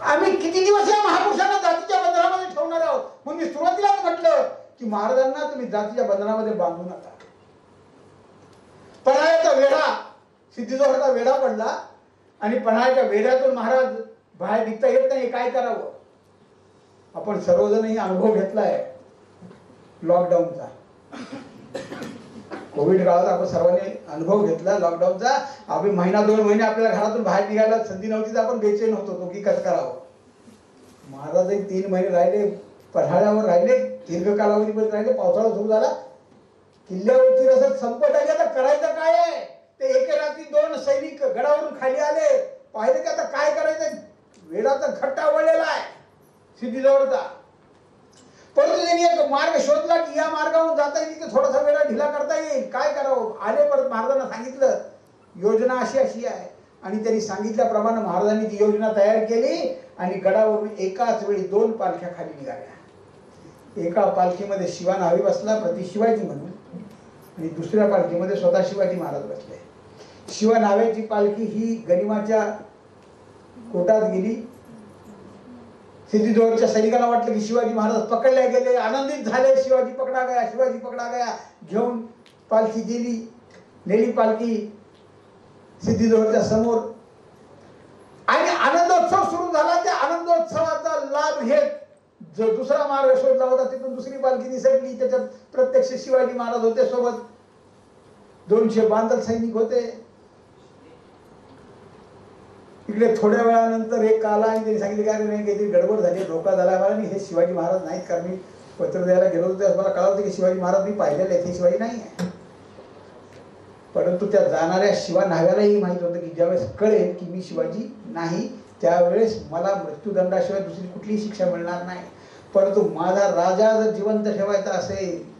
आम्ही किती दिवस या महापुरुषांना जातीच्या बंधनामध्ये ठेवणार आहोत? म्हणून मी सुरुवातीलाच म्हटलं की महाराजांना तुम्ही जातीच्या बंधनामध्ये बांधू नका. पन्हाळ्याचा वेढा, सिद्धीजवळचा वेढा पडला आणि पन्हाळ्याच्या वेढ्यातून महाराज बाहेर निघता येत नाही. काय करावं? आपण सर्वजणही अनुभव घेतलाय लॉकडाऊनचा. कोविड काळात आपण सर्वांनी अनुभव घेतला लॉकडाऊनचा. आम्ही महिना 2 महिने आपल्याला घरातून बाहेर निघायला संधी नव्हती, आपण बेचैन होत होतो की कसं करावं. महाराजही 3 महिने राहिले, पन्हाळ्यावर राहिले, दीर्घ कालावधीपर्यंत राहिले. पावसाळा सुरू झाला, किल्ल्यावरची रसद संपत आली. आता करायचं काय आहे? ते एके रात्री 2 सैनिक गडावरून खाली आले, पाहिले की आता काय करायचं? वेडाचा घट्टा वळलेला आहे सिद्धीजवळचा. परंतु त्यांनी एक मार्ग शोधला की या मार्गावरून जाता येईल की थोडासा वेळा ढिला करता येईल. काय करावं? आले, परत महाराजांना सांगितलं योजना अशी अशी आहे. आणि त्यांनी सांगितल्याप्रमाणे महाराजांनी ती योजना तयार केली आणि गडावरून एकाच वेळी 2 पालख्या खाली निघाल्या. एका पालखीमध्ये शिवा न्हावी बसला प्रति शिवाजी म्हणून, आणि दुसऱ्या पालखीमध्ये स्वतः शिवाजी महाराज बसले. शिवा न्हाव्याची पालखी ही गनिमाच्या कोटात गेली. सिद्धीजवळच्या सैनिकांना वाटलं की शिवाजी महाराज पकडले गेले, आनंदित झाले. शिवाजी पकडा गया, शिवाजी पकडा गया. घेऊन पालखी गेली. नेली पालखी सिद्धिजवळच्या समोर. आणि आनंदोत्सव सुरू झाला. त्या आनंदोत्सवाचा लाभ घेत जो दुसरा मार्ग शोधला होता तिथून दुसरी पालखी निसटली. त्याच्यात प्रत्यक्ष शिवाजी महाराज होते सोबत, 200 बांदल सैनिक होते. इकडे थोड्या वेळानंतर एक आला आणि त्यांनी सांगितले की नाही काहीतरी गडबड झाली, धोका झाला मला. हे शिवाजी महाराज नाहीत, कारण मी पत्र द्यायला गेलो होतो त्यावेळेस मला कळलं की शिवाजी महाराज मी पाहिलेले आहेत, हे शिवाजी नाही आहे. परंतु त्या जाणाऱ्या शिवा न्हाव्यालाही माहित होतं की ज्यावेळेस कळेल की मी शिवाजी नाही त्यावेळेस मला मृत्यूदंडाशिवाय दुसरी कुठलीही शिक्षा मिळणार नाही. परंतु माझा राजा जर जिवंत ठेवायचा असेल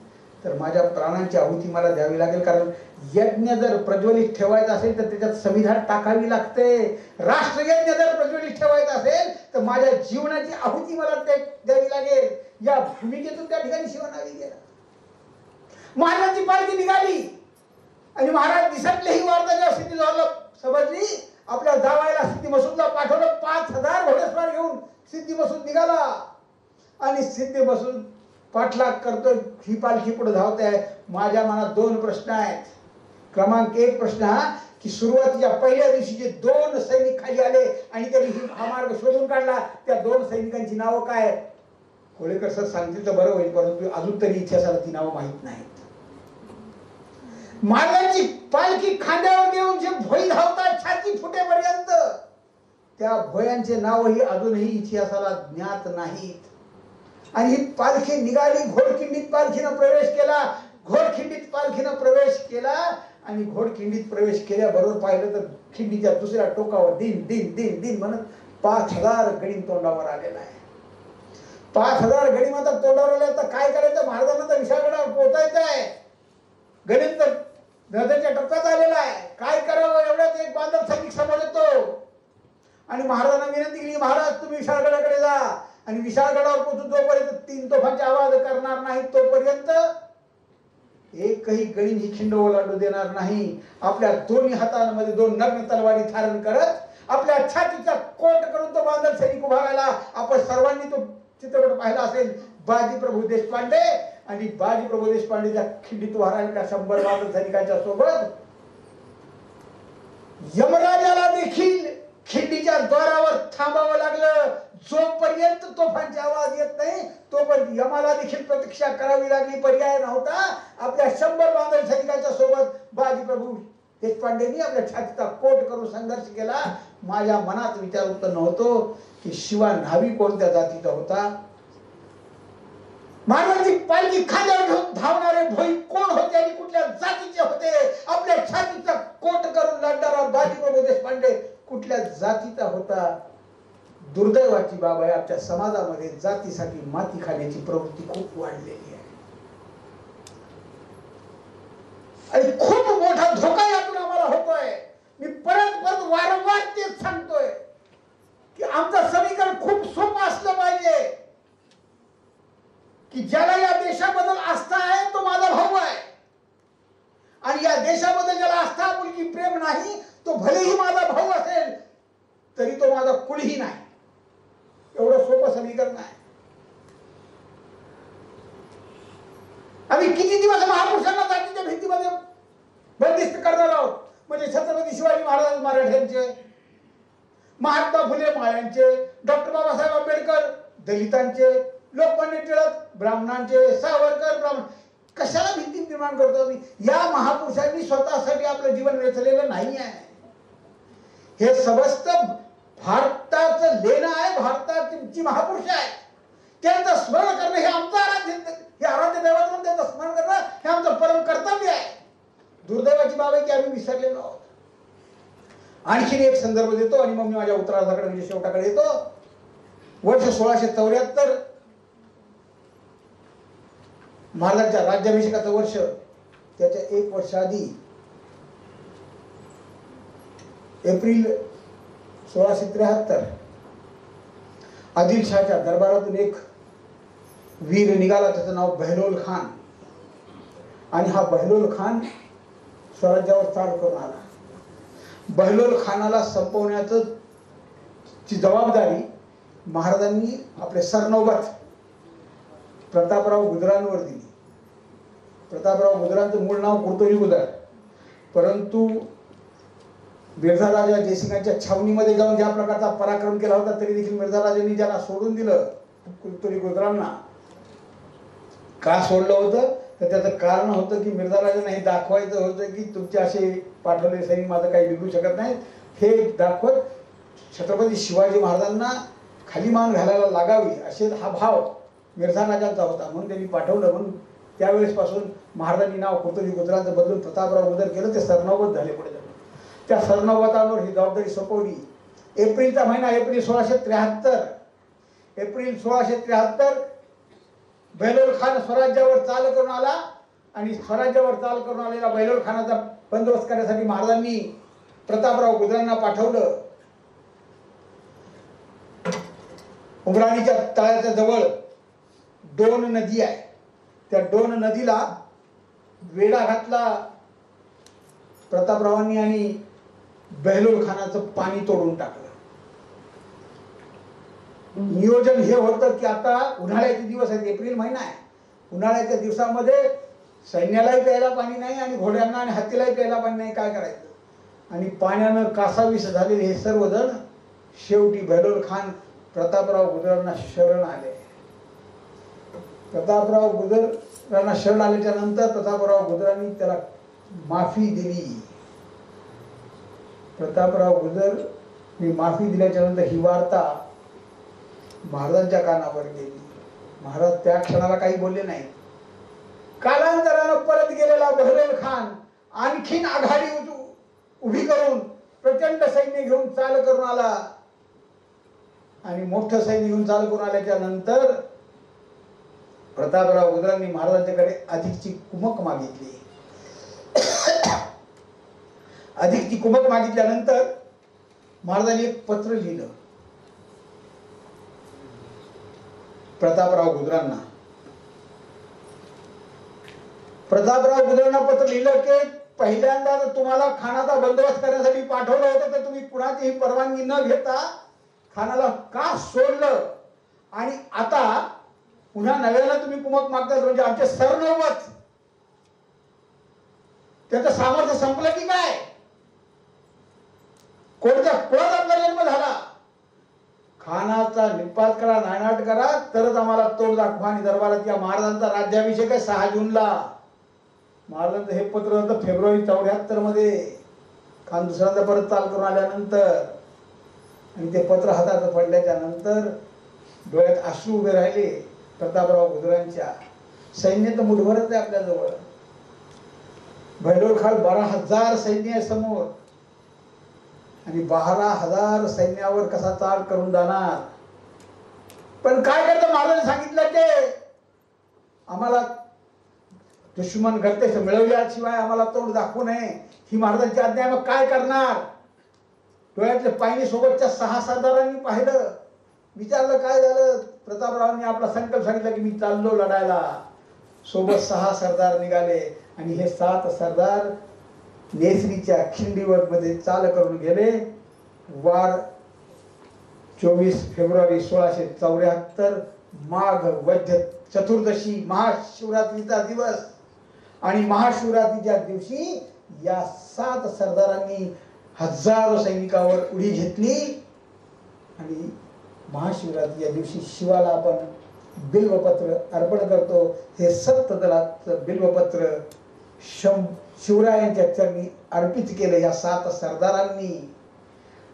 तर माझ्या प्राणांची आहुती मला द्यावी लागेल. कारण यज्ञ जर प्रज्वलित ठेवायचा असेल तर त्याच्यात संविधान टाकावी लागते. राष्ट्रयज्ञ जर प्रज्वलित ठेवायचा असेल तर माझ्या जीवनाची आहुती मला द्यावी लागेल. या भूमिकेतून त्या ठिकाणी शिवनावी गेला. महाराजांची पालखी निघाली आणि महाराज निसटले. ही वार्ता जेव्हा सिद्धिजवळला समजली, आपल्या जावायला सिद्धी मसूदला पाठवलं. 5000 घोडेस्वार घेऊन सिद्धी मसूद निघाला आणि सिद्धी मसूद पाठलाग करतो. ही पालखी पुढे धावते आहे. माझ्या मनात 2 प्रश्न आहेत. क्रमांक 1 प्रश्न हा की सुरुवातीच्या पहिल्या दिवशी जे 2 सैनिक खाली आले आणि त्यांनी हा मार्ग शोधून काढला, त्या 2 सैनिकांची नावं काय? कोळेकर सर सांगतील तर बरं होईल, परंतु अजून तरी इतिहासाला ती नावं माहीत नाहीत. महाराजांची पालखी खांद्यावर घेऊन जे भोई धावतात छाती फुटेपर्यंत, त्या भोयांचे नावही अजूनही इतिहासाला ज्ञात नाहीत. आणि ही पालखी निघाली. घोडखिंडीत पालखीनं प्रवेश केला. घोडखिंडीत पालखीनं प्रवेश केला आणि घोडखिंडीत प्रवेश केल्याबरोबर पाहिलं तर खिंडीच्या दुसऱ्या टोकावर दिन दिन दिन दिन म्हणत 5000 गडी तोंडावर आलेला आहे. 5000 गडी मात्र तोंडावर आले. तर काय करायचं? महाराजांना तर विशाळगडावर पोहोचायचं आहे. गणित तर नदीच्या टप्प्यात आलेला आहे. काय करावं? एवढ्यात एक बांधव सैनिक समोर येतो आणि महाराजांना विनंती केली, महाराज तुम्ही विशाळगडाकडे जा आणि विशाळगडावर पोहोचून जोपर्यंत 3 तोफांचे आवाज करणार नाहीत तोपर्यंत एकही गणित ही खिंड ओलांडू देणार नाही. आपल्या दोन्ही हातांमध्ये 2 नग्न तलवारी धारण करत आपल्या छातीचा कोट करून तो बांधव सैनिक उभा राहिला. आपण सर्वांनी तो चित्रपट पाहिला असेल. बाजीप्रभू देशपांडे आणि बाजीप्रभू देशपांडेच्या खिंडीत उभा राहिलेल्या 100 बांधव सैनिकांच्या सोबत यमराजाला देखील खिंडीच्या द्वारावर थांबावं लागलं. जोपर्यंत तोफांचे आवाज येत नाही तोपर्यंत यमाला देखील प्रतीक्षा करावी लागली. पर्याय नव्हता. आपल्या 100 बांधव सैनिकांच्या सोबत बाजीप्रभू देशपांडेंनी आपल्या छातीचा कोट करून संघर्ष केला. माझ्या मनात विचार उत्तर नव्हतो की शिवा न्हावी कोणत्या जातीचा होता. महाराजांची पालखी खांद्यावर घेऊन धावणारे भोई कोण होते आणि कुठल्या जातीचे होते? आपल्या छातीचा कोट करून लढणारा बाजीप्रभू देशपांडे कुठल्या जातीचा होता? दुर्दैवाची बाब आहे, आमच्या समाजामध्ये जातीसाठी माती खाण्याची प्रवृत्ती खूप वाढलेली आहे आणि खूप मोठा धोका यातून आम्हाला होतोय. मी परत वारंवार तेच सांगतोय की आमचं समीकरण खूप सोपं असलं पाहिजे की ज्याला या देशाबद्दल आस्था आहे तो माझा भाऊ आहे आणि या देशाबद्दल ज्याला आस्था मुलगी प्रेम नाही तो भलेही माझा भाऊ असेल तरी तो माझा कुणीही नाही. एवढं सोपं समीकरण आहे. आम्ही किती दिवस महापुरुषांना जातीच्या भिंतीमध्ये बंदिस्त करणार आहोत. म्हणजे छत्रपती शिवाजी महाराज मराठ्यांचे, महात्मा फुले माळ्यांचे, डॉक्टर बाबासाहेब आंबेडकर दलितांचे, लोकमान्य टिळक ब्राह्मणांचे, सावरकर ब्राह्मण. कशाला भिंती निर्माण करतो आम्ही? या महापुरुषांनी स्वतःसाठी आपलं जीवन वेचलेलं नाही आहे. हे समस्त भारताचं लेणं आहे. भारताची महापुरुष आहे. त्यांचं स्मरण करणं हे आमचं आराध्य दैवत म्हणून त्यांचं स्मरण करणं हे आमचं परम कर्तव्य आहे. दुर्दैवाची बाब आहे की आम्ही विसरलेलो आहोत. आणखीन एक संदर्भ देतो आणि मग मी माझ्या उत्तरार्धाकडे म्हणजे शेवटाकडे येतो. वर्ष 1674 महाराजांच्या राज्याभिषेकाचं वर्ष. त्याच्या 1 वर्ष आधी एप्रिल 1673 आदिलशहाच्या दरबारातून एक वीर निघाला. त्याचं नाव बहलोल खान. आणि हा बहलोल खान स्वराज्यावर चाल करून आला. बहलोल खानाला संपवण्याचं ची जबाबदारी महाराजांनी आपले सरनौबत प्रतापराव गुजरांवर दिली. प्रतापराव गुजरांचं मूळ नाव कुर्तोजी गुजर, परंतु मिर्झा राजा जयसिंगांच्या छावणीमध्ये जाऊन ज्या प्रकारचा पराक्रम केला होता, तरी देखील मिर्झा राजांनी ज्याला सोडून दिलं गुजरांना, का सोडलं होतं तर त्याचं कारण होतं की मिर्झा राजांना हे दाखवायचं होतं की तुमचे असे पाठवले सैनिक माझं काही बिघडू शकत नाहीत, हे दाखवत छत्रपती शिवाजी महाराजांना खाली मान घालायला लागावी असे हा भाव मिर्झा राजांचा होता, म्हणून त्यांनी पाठवलं. म्हणून त्यावेळेसपासून महाराजांनी नाव कुर्तजी गुजरातचं बदलून प्रतापराव गुजर केलं. ते सरनौबत झाले पुढे जाऊन. त्या सरनौबतांवर ही जबाबदारी सोपवली. एप्रिलचा महिना एप्रिल 1673, एप्रिल 1673 बेलोर खान स्वराज्यावर चाल करून आला आणि स्वराज्यावर चाल करून आलेला बेलोर खानाचा बंदोबस्त करण्यासाठी महाराजांनी प्रतापराव गुजरांना पाठवलं. उमराणीच्या तळ्याच्या जवळ डोन नदी आहे, त्या डोन नदीला वेढा घातला प्रतापरावांनी आणि बेलोर खानाचं पाणी तोडून टाकलं. नियोजन हे होतं की आता उन्हाळ्याचे दिवस आहेत, एप्रिल महिना आहे, उन्हाळ्याच्या दिवसामध्ये सैन्यालाही प्यायला पाणी नाही आणि घोड्यांना आणि हत्तीलाही प्यायला पाणी नाही, काय करायचं. आणि पाण्यानं कासावीस झालेले हे सर्वजण शेवटी बेलोर खान प्रतापराव गुजरांना शरण आले. प्रतापराव गुजरांना शरण आल्याच्या नंतर प्रतापराव गुजरांनी त्याला माफी दिली. प्रतापराव गुजर माफी दिल्याच्या नंतर ही वार्ता महाराजांच्या कानावर गेली. महाराज त्या क्षणाला काही बोलले नाही. कालांतरानं परत गेलेला बेलोर खान आणखीन आघाडी उभी करून प्रचंड सैन्य घेऊन चाल करून आला आणि मोठं सैन्य घेऊन चाल करून आल्याच्या नंतर प्रतापराव गुजरांनी महाराजांच्याकडे अधिकची कुमक मागितली. अधिकची कुमक मागितल्यानंतर महाराजांनी एक पत्र लिहिलं प्रतापराव गुजरांना. प्रतापराव गुजरांना पत्र लिहिलं की पहिल्यांदा तुम्हाला खानाचा बंदोबस्त करण्यासाठी पाठवलं होतं, तर तुम्ही कुणाचीही परवानगी न घेता खानाला का सोडलं आणि आता पुन्हा नव्यानं तुम्ही कुमक मागता, म्हणजे आमचे सरनौबत त्याचं सामर्थ्य संपलं की काय, कोणत्या कुळात आपला जन्म झाला. खानाचा निपात करा, नायनाट करा, तरच आम्हाला तोड दाखवा. आणि दरबारात या महाराजांचा राज्याभिषेक आहे 6 जूनला. महाराजांचं हे पत्र होतं फेब्रुवारी 74 मध्ये, खान दुसऱ्यांदा परत चाल करून आल्यानंतर. आणि ते पत्र हातात पडल्याच्या नंतर डोळ्यात अश्रू उभे राहिले प्रतापराव गुजरांच्या. सैन्य तर मुठभरच आहे आपल्याजवळ. बेलोर खान 12,000 सैन्य आहे समोर आणि 12,000 सैन्यावर कसा चाल करून जाणार. पण काय करतं महाराजांनी सांगितलं की आम्हाला दुश्मन घरते मिळवल्याशिवाय आम्हाला तोंड दाखवू नये, ही महाराजांची आज्ञा. मग काय करणार. डोळ्यातले पाणी सोबतच्या 6 सरदारांनी पाहिलं. विचारलं काय झालं. प्रतापरावांनी आपला संकल्प सांगितला की मी चाललो लढायला. सोबत 6 सरदार निघाले आणि हे 7 सरदार नेसरीच्या खिंडीवर मध्ये चाल करून गेले. वार 24 फेब्रुवारी 1674 माघ वद्य चतुर्दशी, महाशिवरात्रीचा दिवस. आणि महाशिवरात्रीच्या दिवशी या 7 सरदारांनी हजारो सैनिकावर उडी घेतली. आणि महाशिवरात्रीच्या दिवशी शिवाला आपण बिल्वपत्र अर्पण करतो. हे सप्तदलाचं बिल्वपत्र शिवरायांच्या चरणी अर्पित केलं. या 7 सरदारांनी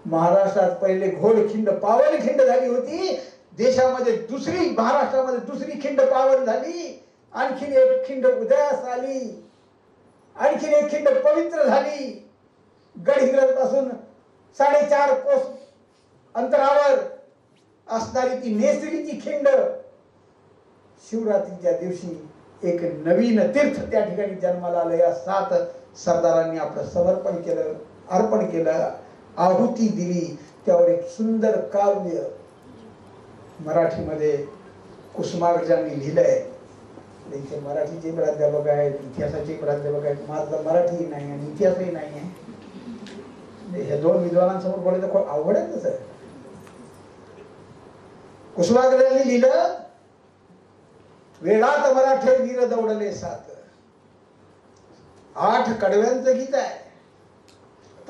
महाराष्ट्रात पहिले घोडखिंड पावनखिंड झाली होती. देशामध्ये महाराष्ट्रामध्ये दुसरी खिंड पावन झाली. आणखीन एक खिंड उदयास आली. आणखीन एक खिंड पवित्र झाली. गडहिंग्लज पासून 4.5 कोस अंतरावर असणारी ती नेसरीची खिंड शिवरात्रीच्या दिवशी एक नवीन तीर्थ त्या ठिकाणी जन्माला आलं. या 7 सरदारांनी आपलं समर्पण केलं, अर्पण केलं, आहुती दिली. त्यावर एक सुंदर काव्य मराठीमध्ये कुसुमाग्रजांनी लिहिलंय. इथे मराठीचे प्राध्यापक आहेत, इतिहासाचे प्राध्यापक आहेत. माझं मराठी नाही आणि इतिहासही नाही आहे. हे 2 विद्वानांसमोर बोलायचं खूप अवघड आहे. तसं कुसुमाग्रजांनी लिहिलं, वेळात मराठे वीर दौडले 7. 8 कडव्यांचं गीत आहे.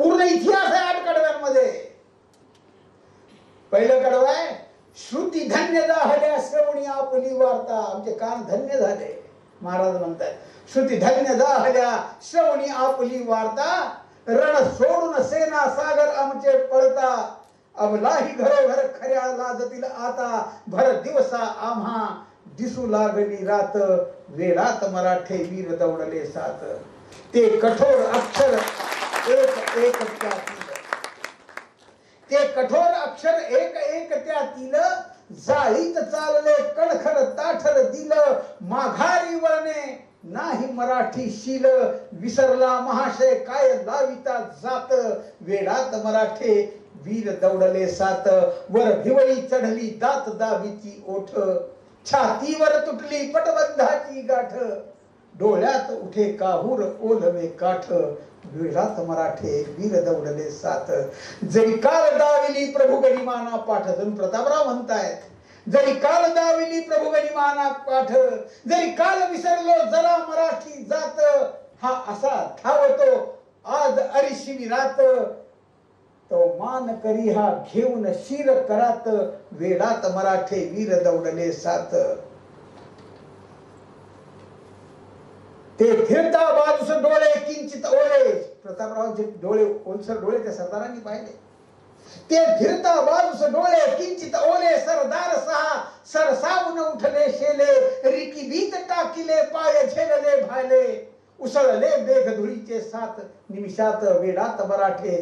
पूर्ण इतिहास आहे 8 कडव्यांमध्ये. पहिलं कडवं आहे, श्रुती धन्य दाहल्या श्रवणी आपली वार्ता. आमचे कान धन्य झाले. महाराज म्हणतात, श्रुती धन्य दाहल्या श्रवणी आपली वार्ता. रण सोडून सेना सागर आमचे पळता. अबलाही घरोघर खऱ्या लाजतील आता. भर दिवसा आम्हा दिसू लागली रात. वेळात मराठे वीर दौडले सात. ते कठोर अक्षर एक एक त्यातील. ते कठोर अक्षर एक एक त्यातील. जाळीत चालले कणखर ताठर दिल. माघारी वळणे नाही मराठी शील. विसरला महाशय काय लाविता जात. वेळात मराठे वीर दौडले सात. वर दिवळी चढली दात दाबीची ओठ. छातीवर तुटली पटबंधाची गाठ. डोळ्यात उठे काहूर ओलवे काठ. वेळात मराठे वीर दौडले सात. जरी काल दाविली प्रभू गनिमाना पाठ. जणू प्रतापराव म्हणतायत, जरी काल दाविली प्रभू गनिमाना पाठ. जरी काल विसरलो जरा मराठी जात. हा असा धावतो आज अरिशिवी रात. तो मान करी हा घेऊन शिर करात. वेळात मराठे वीर दौडले सात. ते फिरता बाजूस डोळे किंचित ओले. प्रतापरावांचे डोळे ओलसर डोळे त्या सरदारांनी पाहिले. ते फिरता बाजूस डोळे किंचित ओले. सरदार सहा सरसावून उठले शेले. रिकी भीत टाकिले पाय झेलले भाले. उसळले बेग धुळीचे सात निमिषात. वेळात मराठे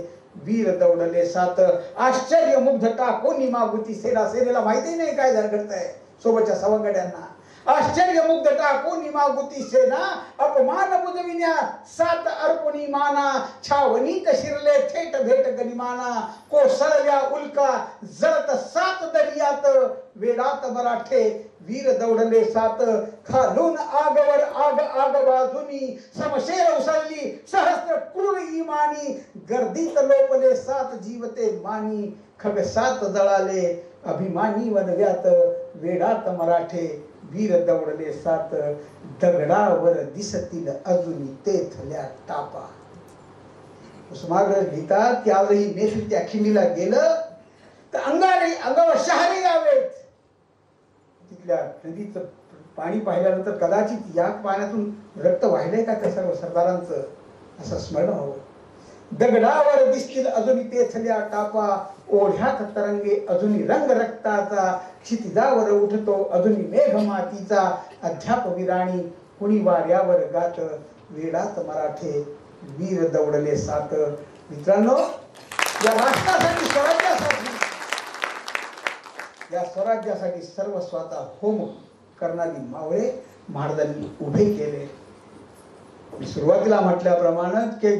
वीर दौडले सात. आश्चर्य मुग्ध टाकोनी मागुती सेना. सेनेला माहिती नाही काय घडतंय सोबतच्या सवंगड्यांना. आश्चर्य मुग्ध टाकोनी मागुती सेना. अपमान बुजविण्या सात अर्पुणी माना. छावणीत शिरले थेट भेट गनिमाना. कोसळल्या उल्का जळत सात दर्यात. वेळात मराठे वीर दौडले सात. खालून आगवर आग आग बाजूनी. समशेर उसळली सहस्त्र क्रूर इमानी. गर्दीत लोपले सात जीवते मानी. खग सात जळाले अभिमानी वनव्यात. वेळात मराठे वीर दौडले सात. दगडावर दिसतील अजूनी तेथल्या टापा. उस्मानाबाद लिहितात की आजही नेसू त्या खिंडीला गेलं तर अंगावर शहारे यावेत. तिथल्या नदीचं पाणी पाहिल्यानंतर कदाचित या पाण्यातून रक्त वाहिलंय का त्या सर्व सरदारांचं असं स्मरण हवं. दगडावर दिसतील अजूनी तेथल्या टापा. ओढ्यात तरंगे अजूनी रंग रक्ताचा. क्षितिजावर उठतो अजूनी मेघ मातीचा. अध्याप विराणी कुणी वाऱ्यावर गात. वेळात मराठे वीर दौडले सात. मित्रांनो, या राष्ट्रासाठी स्वराज्यासाठी सर्वस्वाचा होम करणारी मावळे महाराजांनी उभे केले. सुरुवातीला म्हटल्याप्रमाणे की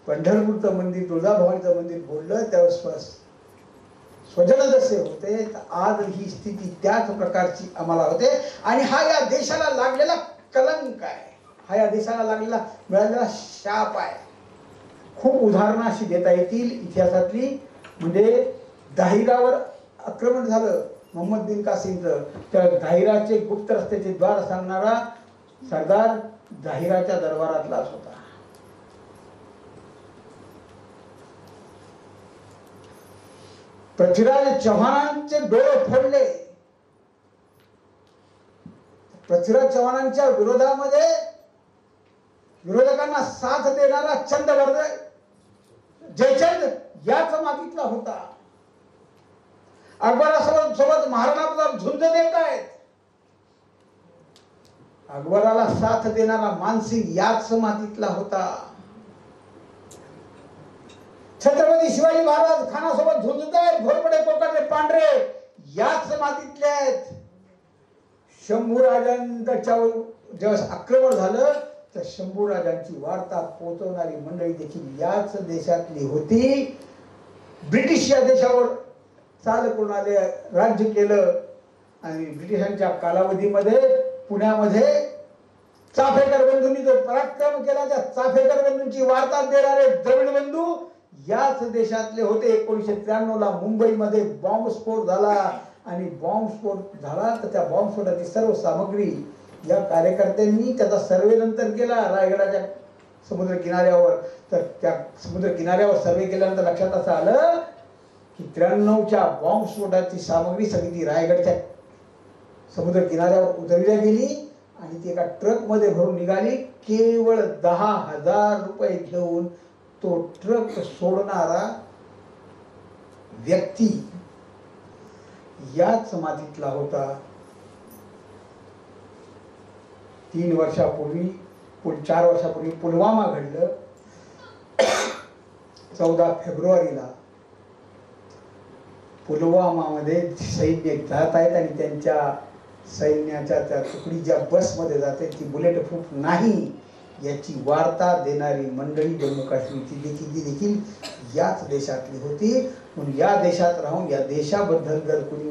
पंढरपूरचं मंदिर तुळजाभवानीचं मंदिर बोललं त्यावेळेस स्वजन जसे होते आज ही स्थिती त्याच प्रकारची आम्हाला होते. आणि हा या देशाला लागलेला कलंक आहे. हा या देशाला लागलेला मिळालेला शाप आहे. खूप उदाहरणं अशी देता येतील इतिहासातली. म्हणजे दाहिरावर आक्रमण झालं मोहम्मद बिन कासिमचं. त्या दाहिराचे गुप्त रस्त्याचे द्वार सांगणारा सरदार दाहिराच्या दरबारातलाच होता. पृथ्वीराज चव्हाणांचे डोळे फोडले. पृथ्वीराज चव्हाणांच्या विरोधामध्ये विरोधकांना साथ देणारा चंदवर्द जयचंद याच मातीतला होता. अकबरासोबत महाराणा प्रताप झुंज देत आहेत. अकबराला साथ देणारा मानसिंग याच मातीतला होता. छत्रपती शिवाजी महाराज खानासोबत झुंजत आहेत. घोरपडे कोकाटे पांढरे याच मातीतले आहेत. शंभूराजांच्यावर जेव्हा आक्रमण झालं तर शंभूराजांची वार्ता पोहोचवणारी मंडळी देखील याच देशातली होती. ब्रिटिश या देशावर चाल करून आले, राज्य केलं. आणि ब्रिटिशांच्या कालावधीमध्ये पुण्यामध्ये चाफेकर बंधूंनी जो पराक्रम केला त्या चाफेकर बंधूंची वार्ता देणारे द्रविड बंधू याच देशातले होते. 1993 ला मुंबईमध्ये बॉम्बस्फोट झाला. आणि बॉम्बस्फोट झाला तर त्या बॉम्बस्फोटाची सर्व सामग्री या कार्यकर्त्यांनी त्याचा सर्वे नंतर केला रायगडाच्या समुद्र किनाऱ्यावर. तर त्या समुद्र किनाऱ्यावर सर्वे केल्यानंतर लक्षात असं आलं की 93च्या बॉम्बस्फोटाची सामग्री सगळी ती रायगडच्या समुद्र किनाऱ्यावर उतरविल्या गेली आणि ती एका ट्रकमध्ये भरून निघाली. केवळ 10,000 रुपये घेऊन तो ट्रक सोडणारा व्यक्ती याच मातीतला होता. 4 वर्षापूर्वी पुलवामा घडलं. 14 फेब्रुवारीला पुलवामामध्ये सैन्य जात आहेत आणि त्यांच्या सैन्याच्या त्या तुकडी ज्या बसमध्ये जाते ती बुलेट प्रूफ नाही याची वार्ता देणारी मंडळी जम्मू काश्मीरची देखील याच देशातली होती. म्हणून या देशात राहून या देशाबद्दल जर कोणी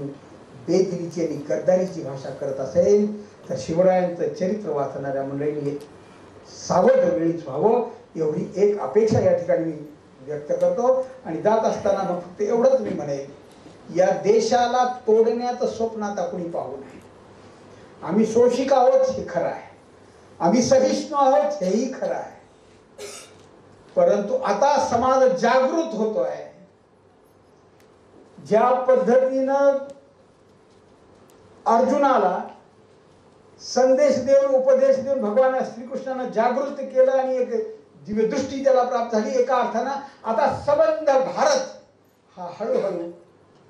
बेदिलीची आणि गद्दारीची भाषा करत असेल तर शिवरायांचं चरित्र वाचणाऱ्या मंडळींनी सावध वेळीच व्हावं एवढी एक अपेक्षा या ठिकाणी मी व्यक्त करतो. आणि जात असताना मग फक्त एवढंच मी म्हणेन, या देशाला तोडण्याचं स्वप्न आता कोणी पाहू नये. आम्ही शोषिक आहोत हे खरं आहे, आम्ही सहिष्णू आहोत हेही खरं आहे, परंतु आता समाज जागृत होतोय. ज्या पद्धतीनं अर्जुनाला संदेश देऊन उपदेश देऊन भगवान श्रीकृष्णानं जागृत केलं आणि एक दिव्यदृष्टी त्याला प्राप्त झाली, एका अर्थानं आता सबंध भारत हा हळूहळू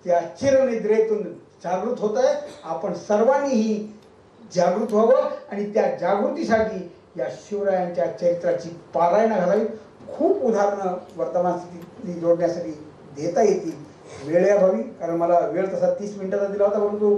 त्या चिरनिद्रेतून जागृत होत आहे. आपण सर्वांनीही जागृत व्हावं आणि त्या जागृतीसाठी या शिवरायांच्या चरित्राची पारायण घालावी. खूप उदाहरणं वर्तमान स्थिती जोडण्यासाठी देता येतील, वेळेअभावी, कारण मला वेळ तसा 30 मिनिटाचा दिला होता, परंतु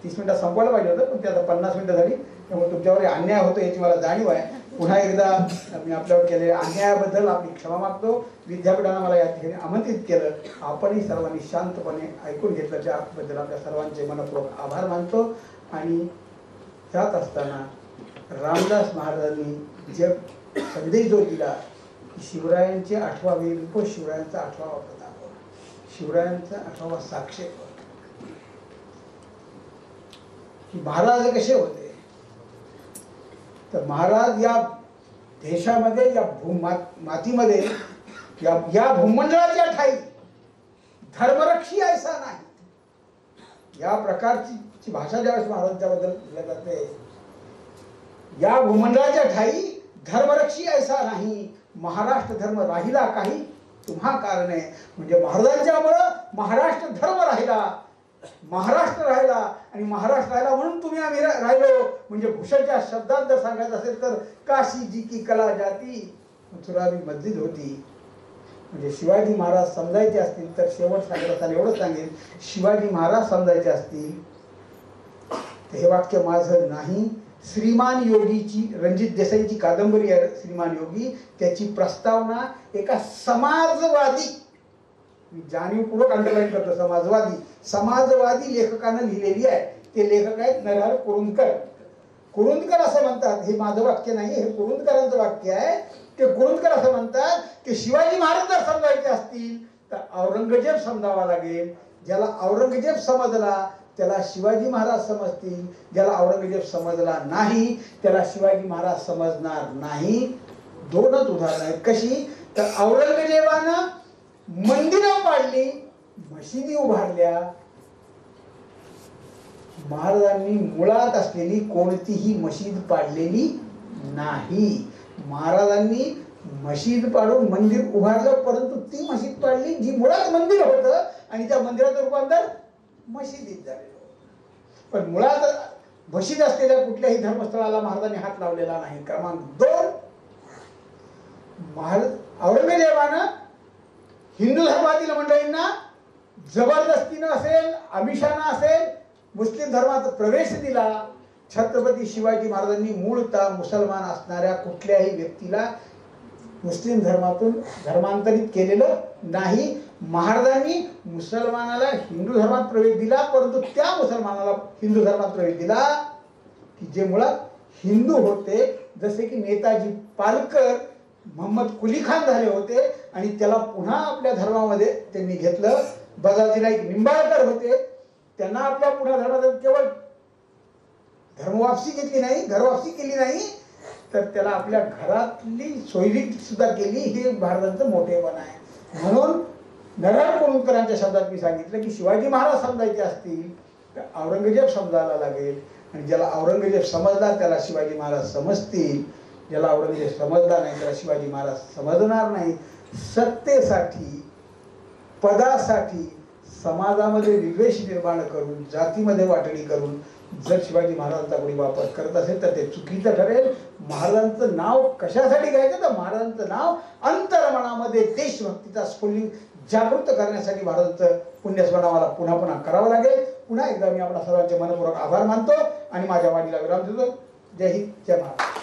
30 मिनिटात संपवायला पाहिजे होतं, पण ते आता 50 मिनिटं झाली. त्यामुळे तुमच्यावर अन्याय होतो याची मला जाणीव आहे. पुन्हा एकदा मी आपल्यावर केलेल्या अन्यायाबद्दल आपली क्षमा मागतो. विद्यापीठानं मला या ठिकाणी आमंत्रित केलं, आपणही सर्वांनी शांतपणे ऐकून घेतलं त्याबद्दल आपल्या सर्वांचे मनपूर्वक आभार मानतो. आणि जात असताना रामदास महाराजांनी जे संदेश जो दिला की शिवरायांचे 8वे रूप, शिवरायांचा 8वा प्रताप, शिवरायांचा 8वा साक्षेप, की महाराज कसे होते. तर महाराज या देशामध्ये या मातीमध्ये या भूमंडळाच्या ठाई धर्मरक्षी ऐसा नाही या प्रकारची भाषा ज्यावेळेस महाराजांच्याबद्दल दिली जाते. या भूमंडळाच्या ठाई धर्मरक्षी ऐसा नाही, महाराष्ट्र धर्म राहिला काही तुम्हा कारणे. म्हणजे महाराजांच्यामुळं महाराष्ट्र धर्म राहिला, महाराष्ट्र राहिला आणि महाराष्ट्र राहिला म्हणून तुम्ही आम्ही राहिलो. म्हणजे भूषणच्या शब्दात जर सांगायचं असेल तर काशी जी की कला जाती मथुरा भी मस्जिद होती. म्हणजे शिवाजी महाराज समजायचे असतील तर शेवट सांगत असताना एवढंच सांगेल, शिवाजी महाराज समजायचे असतील तर हे वाक्य माझं नाही, श्रीमान योगीची, रणजित देसाईची कादंबरी आहे श्रीमान योगी, त्याची प्रस्तावना एका समाजवादी, मी जाणीवपूर्वक अंडरलाईन करतो, समाजवादी लेखकानं लिहिलेली आहे. ते लेखक आहेत नरहर कुरुंदकर. कुरुंदकर असं म्हणतात, हे माझं वाक्य नाही, हे कुरुंदकरांचं वाक्य आहे. ते कुरुंदकर असं म्हणतात की शिवाजी महाराज जर समजायचे असतील तर औरंगजेब समजावा लागेल. ज्याला औरंगजेब समजला त्याला शिवाजी महाराज समजतील, ज्याला औरंगजेब समजला नाही त्याला शिवाजी महाराज समजणार नाही. दोनच उदाहरणं आहेत. कशी तर औरंगजेबानं मंदिरं पाडली, मशिदी उभारल्या, महाराजांनी मुळात असलेली कोणतीही मशीद पाडलेली नाही. महाराजांनी मशीद पाडून मंदिर उभारलं, परंतु ती मशीद पाडली जी मुळात मंदिर होतं आणि त्या मंदिराचं रूपांतर मशिदीत झालेलं. पण मुळात मशीद असलेल्या कुठल्याही धर्मस्थळाला महाराजांनी हात लावलेला नाही. क्रमांक 2, औरंगजेबानं हिंदू धर्मातील मंडळींना जबरदस्तीनं असेल, आमिषानं असेल, मुस्लिम धर्मात प्रवेश दिला. छत्रपती शिवाजी महाराजांनी मूळतः मुसलमान असणाऱ्या कुठल्याही व्यक्तीला मुस्लिम धर्मातून धर्मांतरित केलेलं नाही. महाराजांनी मुसलमानाला हिंदू धर्मात प्रवेश दिला, परंतु त्या मुसलमानाला हिंदू धर्मात प्रवेश दिला की जे मुळात हिंदू होते. जसे की नेताजी पालकर मोहम्मद कुली खान झाले होते आणि त्याला पुन्हा आपल्या धर्मामध्ये त्यांनी घेतलं. बजाजी नाईक निंबाळकर होते, त्यांना आपल्या पुन्हा धर्मात केवळ धर्मवापसी घेतली नाही, घरवापसी केली नाही, तर त्याला आपल्या घरातली सोयरी सुद्धा केली, हे महाराजांचं मोठेपण आहे. म्हणून नरहर कुरुंदकरांच्या शब्दात मी सांगितलं की शिवाजी महाराज समजायचे असतील तर औरंगजेब समजायला लागेल, आणि ज्याला औरंगजेब समजला त्याला शिवाजी महाराज समजतील, ज्याला औरंगजेब समजला नाही त्याला शिवाजी महाराज समजणार नाही. सत्तेसाठी, पदासाठी समाजामध्ये विद्वेष निर्माण करून, जातीमध्ये वाटणी करून जर शिवाजी महाराजांचा कोणी वापर करत असेल तर ते चुकीचं ठरेल. महाराजांचं नाव कशासाठी घ्यायचं, तर महाराजांचं नाव अंतर्मनामध्ये देशभक्तीचा स्फुल्लिंग जागृत करण्यासाठी महाराजांचं पुण्यस्मरण आम्हाला पुन्हा पुन्हा करावं लागेल. पुन्हा एकदा मी आपल्या सर्वांचे मनपूर्वक आभार मानतो आणि माझ्या वाणीला विराम देतो. जय हिंद, जय महाराज.